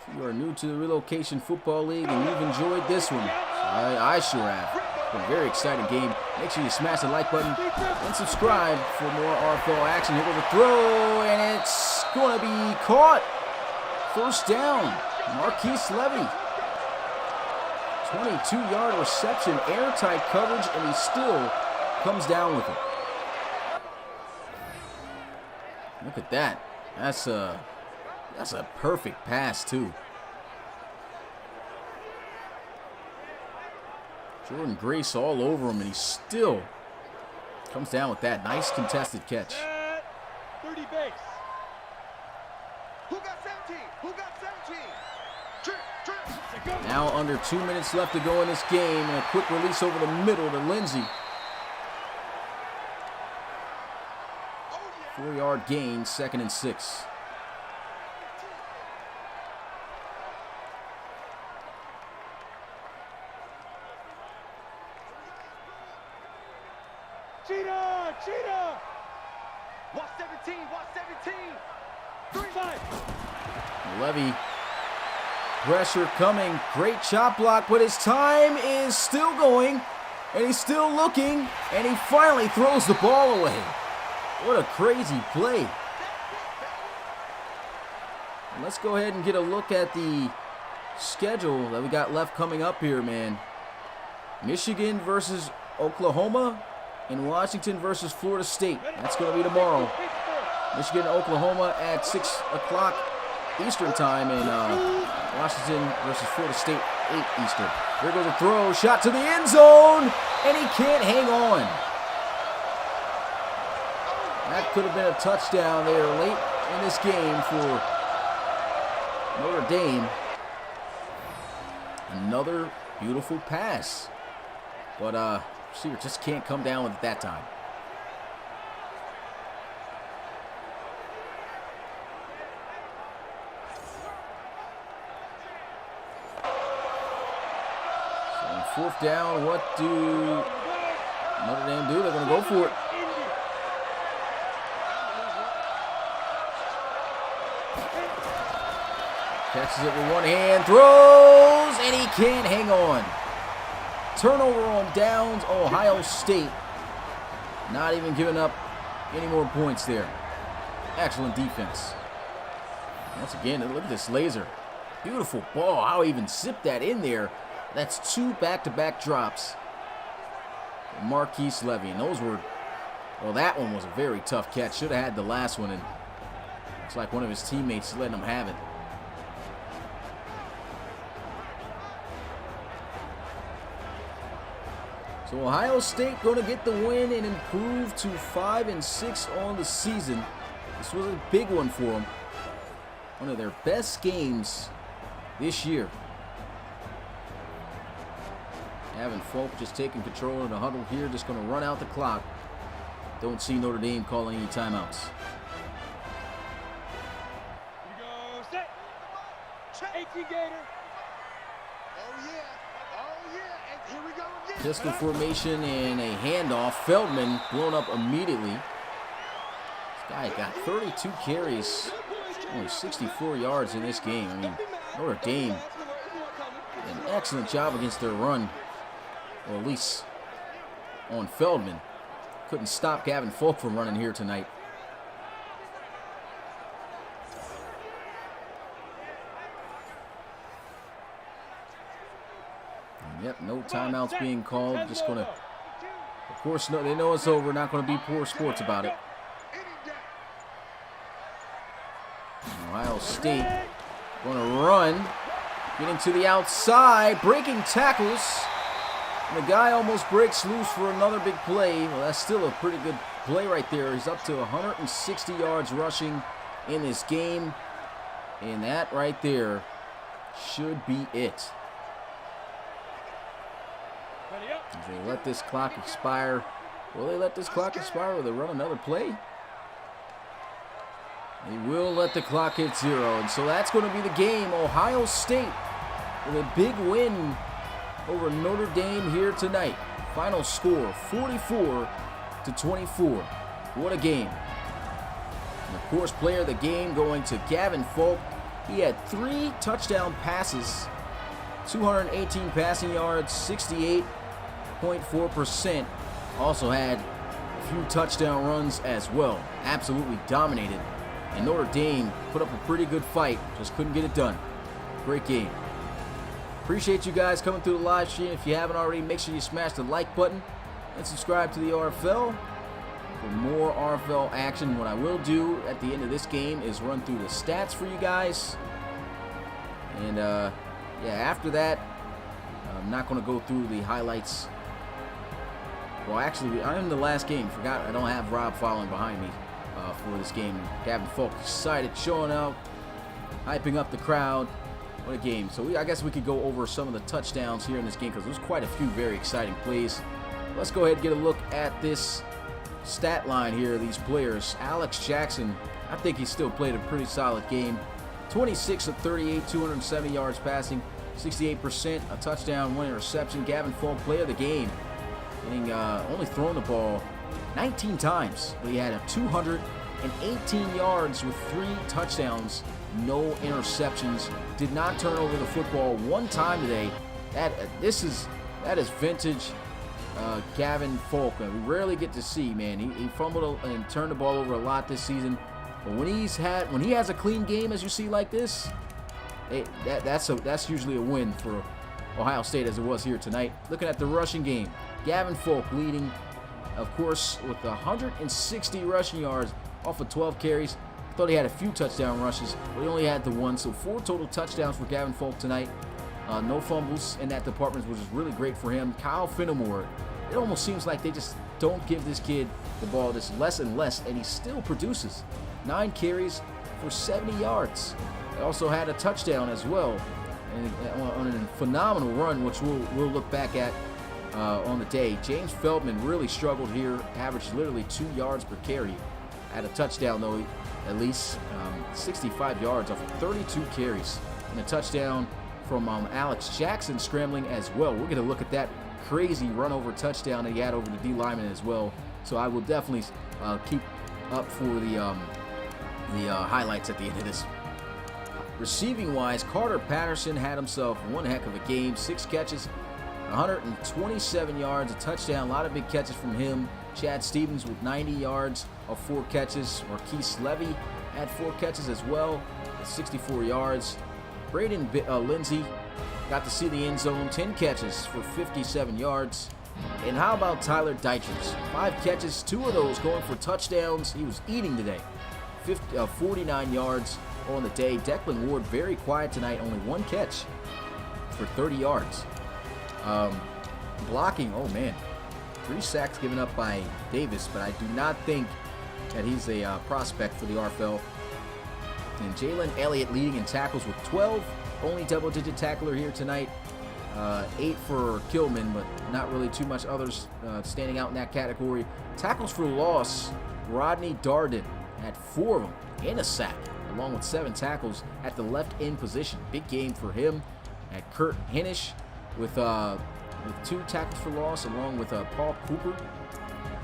If you are new to the Relocation Football League and you've enjoyed this one, I sure have. It's been a very exciting game. Make sure you smash the like button and subscribe for more RFL action. Here goes a throw, and it's going to be caught. First down, Marquise Levy. 22-yard reception, airtight coverage, and he still comes down with it. Look at that. That's a perfect pass, too. Jordan Grace all over him, and he still comes down with that. Nice contested catch. 30 base. Who got 17? Who got 17? Now under 2 minutes left to go in this game, and a quick release over the middle to Lindsey. 4-yard gain, 2nd and 6. Cheetah! Watch 17, watch 17. 3-5. Levy, pressure coming. Great chop block, but his time is still going, and he's still looking, and he finally throws the ball away. What a crazy play. And let's go ahead and get a look at the schedule that we got left coming up here, man. Michigan versus Oklahoma, and Washington versus Florida State. That's going to be tomorrow. Michigan and Oklahoma at 6 o'clock Eastern time, and Washington versus Florida State, 8 Eastern. Here goes a throw, shot to the end zone, and he can't hang on. That could have been a touchdown there late in this game for Notre Dame. Another beautiful pass. But receiver just can't come down with it that time. So on 4th down, what do Notre Dame do? They're going to go for it. Catches it with one hand, throws, and he can't hang on. Turnover on downs, Ohio State not even giving up any more points there. Excellent defense. Once again, look at this laser. Beautiful ball. How he even zipped that in there That's 2 back-to-back drops. Marquise Levy, and those were, well, that one was a very tough catch. Should have had the last one, and looks like one of his teammates letting him have it. So Ohio State going to get the win and improve to 5-6 on the season. This was a big one for them. One of their best games this year. Gavin Folk just taking control in the huddle here, just going to run out the clock. Don't see Notre Dame calling any timeouts. Here we go, set. 18 Gator. Oh yeah, and here we go again. Pistol formation and a handoff. Feldman blown up immediately. This guy got 32 carries, only 64 yards in this game. I mean, Notre Dame did an excellent job against their run, or at least on Feldman. Couldn't stop Gavin Folk from running here tonight. And yep, no timeouts being called. Just going to, of course, no, they know it's over. Not going to be poor sports about it. Ohio State going to run, getting to the outside, breaking tackles. And the guy almost breaks loose for another big play. Well, that's still a pretty good play right there. He's up to 160 yards rushing in this game. And that right there should be it. As they let this clock expire. Will they let this clock expire? Will they run another play? They will let the clock hit 0. And so that's going to be the game. Ohio State with a big win over Notre Dame here tonight. Final score, 44-24. What a game. And of course, player of the game going to Gavin Folk. He had 3 touchdown passes, 218 passing yards, 68.4%. Also had a few touchdown runs as well. Absolutely dominated. And Notre Dame put up a pretty good fight, just couldn't get it done. Great game. Appreciate you guys coming through the live stream. If you haven't already, make sure you smash the like button and subscribe to the RFL for more RFL action. What I will do at the end of this game is run through the stats for you guys. And yeah, after that, I'm not going to go through the highlights. Well, actually, I'm in the last game. Forgot I don't have Rob following behind me for this game. Gavin Folk excited, showing out, hyping up the crowd. What a game. So I guess we could go over some of the touchdowns here in this game because there's quite a few very exciting plays. Let's go ahead and get a look at this stat line here, these players. Alex Jackson, I think he still played a pretty solid game. 26 of 38, 270 yards passing, 68%, a touchdown, 1 interception. Gavin Folk, player of the game, getting only thrown the ball 19 times, but he had a 218 yards with 3 touchdowns, no interceptions. Did not turn over the football one time today. That is vintage Gavin Folk. We rarely get to see, man. He fumbled and turned the ball over a lot this season. But when he has a clean game, as you see like this, that's usually a win for Ohio State, as it was here tonight. Looking at the rushing game, Gavin Folk leading, of course, with 160 rushing yards off of 12 carries. Thought he had a few touchdown rushes, but he only had the 1. So 4 total touchdowns for Gavin Folk tonight. No fumbles in that department, which is really great for him. Kyle Finnemore, it almost seems like they just don't give this kid the ball. Just less and less, and he still produces. 9 carries for 70 yards. He also had a touchdown as well, and on a phenomenal run, which we'll look back at on the day. James Feldman really struggled here, averaged literally 2 yards per carry. Had a touchdown though, at least 65 yards off of 32 carries, and a touchdown from Alex Jackson scrambling as well. We're going to look at that crazy run over touchdown that he had over the D lineman as well. So I will definitely keep up for the highlights at the end of this. Receiving wise, Carter Patterson had himself one heck of a game. 6 catches, 127 yards, a touchdown, a lot of big catches from him. Chad Stevens with 90 yards of 4 catches. Marquise Levy had 4 catches as well, 64 yards. Braden Lindsey got to see the end zone, 10 catches for 57 yards. And how about Tyler Dietrich? 5 catches, 2 of those going for touchdowns. He was eating today. 49 yards on the day. Declan Ward very quiet tonight, only 1 catch for 30 yards. Blocking, oh man, 3 sacks given up by Davis, but I do not think that he's a prospect for the RFL. And Jalen Elliott leading in tackles with 12, only double-digit tackler here tonight. 8 for Killman, but not really too much others standing out in that category. Tackles for loss, Rodney Darden had 4 of them and a sack, along with 7 tackles at the left end position. Big game for him. At Kurt Henish with 2 tackles for loss, along with Paul Cooper.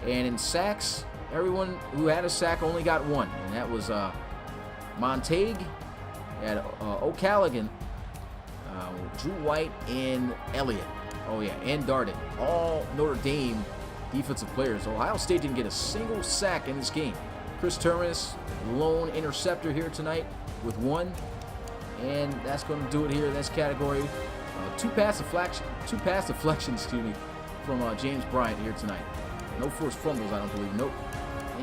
And in sacks, everyone who had a sack only got 1, and that was Montague, had O'Callaghan, Drew White, and Elliott. Oh yeah, and Darden. All Notre Dame defensive players. Ohio State didn't get a single sack in this game. Chris Terminus, lone interceptor here tonight with 1. And that's going to do it here in this category. 2 pass deflections, from James Bryant here tonight. No forced fumbles, I don't believe. Nope.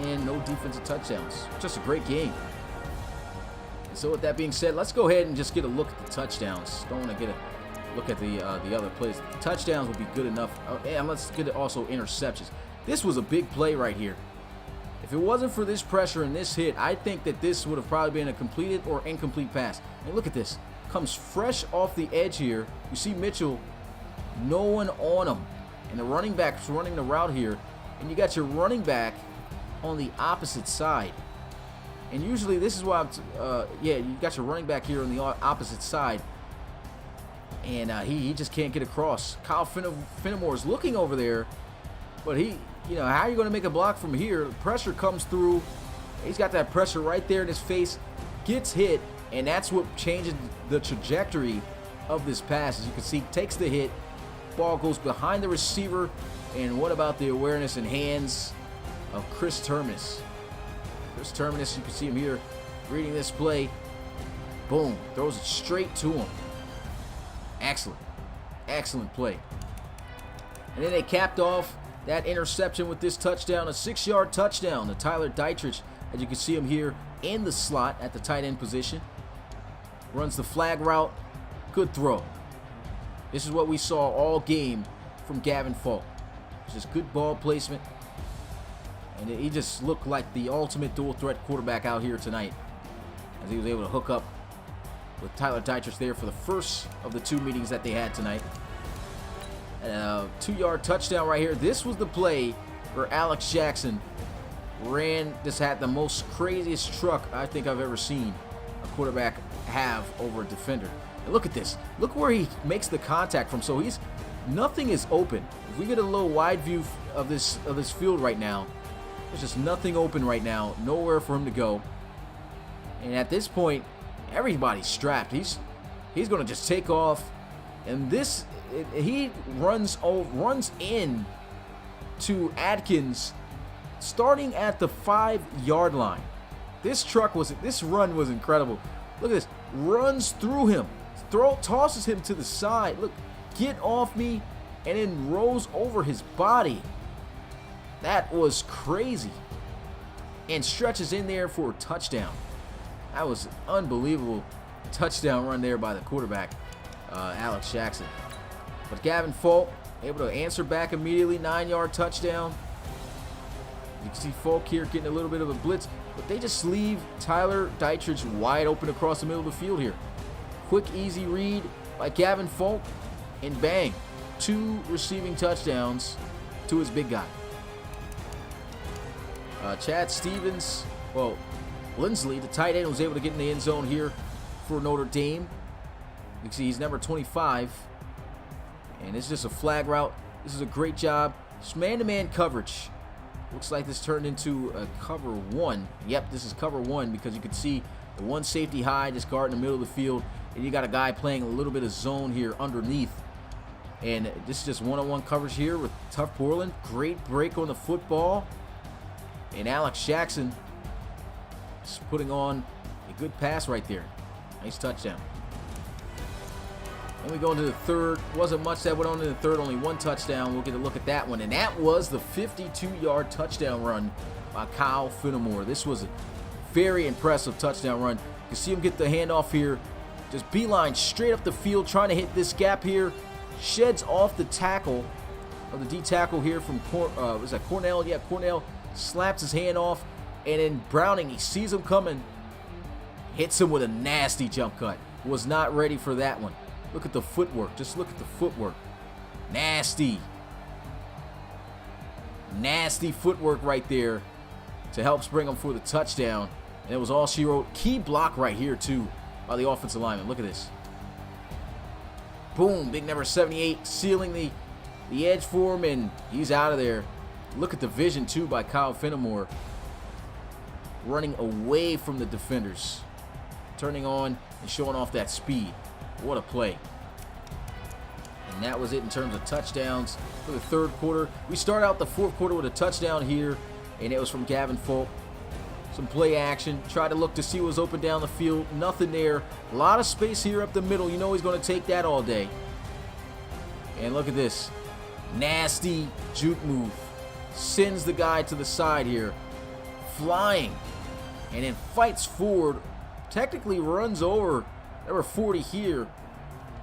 And no defensive touchdowns. Just a great game. And so with that being said, let's go ahead and just get a look at the touchdowns. Don't want to get a look at the other plays. The touchdowns will be good enough. And let's get also interceptions. This was a big play right here. If it wasn't for this pressure and this hit, I think that this would have probably been a completed or incomplete pass. And look at this. Comes fresh off the edge here. You see Mitchell, no one on him. And the running back's running the route here. And you got your running back on the opposite side. And usually this is why you got your running back here on the opposite side. And he just can't get across. Kyle Fenimore is looking over there. But how are you going to make a block from here? Pressure comes through. He's got that pressure right there in his face. Gets hit, and that's what changes the trajectory of this pass. As you can see, takes the hit. Ball goes behind the receiver. And what about the awareness and hands of Chris Terminus? Chris Terminus, you can see him here reading this play. Boom. Throws it straight to him. Excellent. Excellent play. And then they capped off that interception with this touchdown, a 6-yard touchdown to Tyler Dietrich. As you can see him here in the slot at the tight end position. Runs the flag route. Good throw. This is what we saw all game from Gavin Falk. Just good ball placement. And he just looked like the ultimate dual threat quarterback out here tonight, as he was able to hook up with Tyler Dietrich there for the first of the 2 meetings that they had tonight. And a 2-yard touchdown right here. This was the play where Alex Jackson just had the most craziest truck I think I've ever seen a quarterback have over a defender. And look at this. Look where he makes the contact from. So nothing is open. If we get a little wide view of this field right now, there's just nothing open right now. Nowhere for him to go. And at this point, everybody's strapped. He's going to just take off. And he runs in to Adkins, starting at the 5-yard line. This run was incredible. Look at this. Runs through him. Tosses him to the side. Look, get off me. And then rolls over his body. That was crazy. And stretches in there for a touchdown. That was an unbelievable touchdown run there by the quarterback, Alex Jackson. But Gavin Falk able to answer back immediately. 9-yard touchdown. You can see Falk here getting a little bit of a blitz. But they just leave Tyler Dietrich wide open across the middle of the field here. Quick, easy read by Gavin Falk. And bang. 2 receiving touchdowns to his big guy. Chad Stevens, Lindsley, the tight end, was able to get in the end zone here for Notre Dame. You can see he's number 25. And it's just a flag route. This is a great job. Just man-to-man coverage. Looks like this turned into a cover 1. Yep, this is cover 1 because you can see the 1 safety high just guarding the middle of the field. And you got a guy playing a little bit of zone here underneath. And this is just one-on-one coverage here with Tuff Portland. Great break on the football. And Alex Jackson is putting on a good pass right there. Nice touchdown. And we go into the third. Wasn't much that went on in the third. Only one touchdown. We'll get a look at that one. And that was the 52-yard touchdown run by Kyle Fenimore. This was a very impressive touchdown run. You can see him get the handoff here. Just beeline straight up the field, trying to hit this gap here. Sheds off the tackle, or the D tackle here from, was that Cornell? Yeah, Cornell slaps his hand off. And then Browning, he sees him coming. Hits him with a nasty jump cut. Was not ready for that one. Look at the footwork. Just look at the footwork. Nasty. Nasty footwork right there to help spring him for the touchdown. And it was all she wrote. Key block right here, too, by the offensive lineman. Look at this. Boom. Big number 78 sealing the edge for him, and he's out of there. Look at the vision, too, by Kyle Fenimore. Running away from the defenders. Turning on and showing off that speed. What a play. And that was it in terms of touchdowns for the third quarter. We start out the fourth quarter with a touchdown here, and it was from Gavin Folk. Some play action. Tried to look to see what was open down the field. Nothing there. A lot of space here up the middle. You know he's going to take that all day. And look at this. Nasty juke move. Sends the guy to the side here. Flying. And then fights forward. Technically runs over number 40 here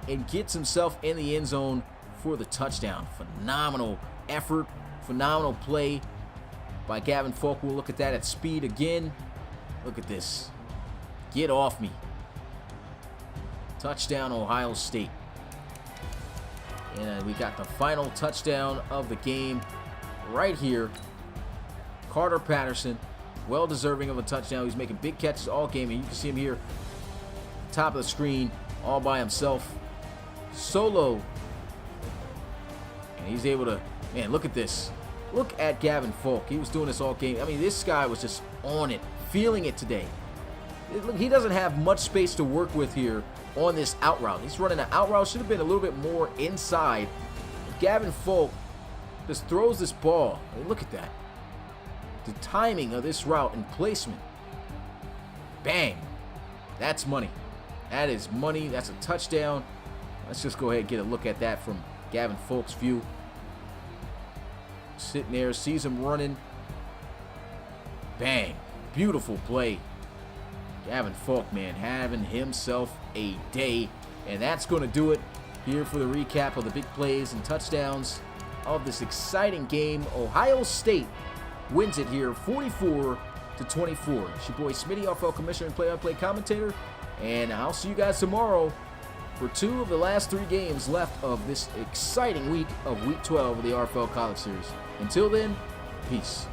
and gets himself in the end zone for the touchdown. Phenomenal effort, phenomenal play by Gavin Folk. We'll look at that at speed again. Look at this. Get off me. Touchdown, Ohio State. And we got the final touchdown of the game right here. Carter Patterson, well deserving of a touchdown. He's making big catches all game, and you can see him here top of the screen all by himself, solo, and he's able to, man, look at this. Look at Gavin Folk. He was doing this all game. I mean, this guy was just on it, feeling it today. He doesn't have much space to work with here on this out route. He's running an out route, should have been a little bit more inside. Gavin Folk just throws this ball. I mean, look at that. The timing of this route and placement. Bang. That's money. That is money. That's a touchdown. Let's just go ahead and get a look at that from Gavin Folk's view. Sitting there, sees him running. Bang. Beautiful play. Gavin Folk, man, having himself a day. And that's going to do it here for the recap of the big plays and touchdowns of this exciting game. Ohio State wins it here 44-24. It's your boy Smitty, RFL Commissioner and play-by-play commentator. And I'll see you guys tomorrow for 2 of the last 3 games left of this exciting week of Week 12 of the RFL College Series. Until then, peace.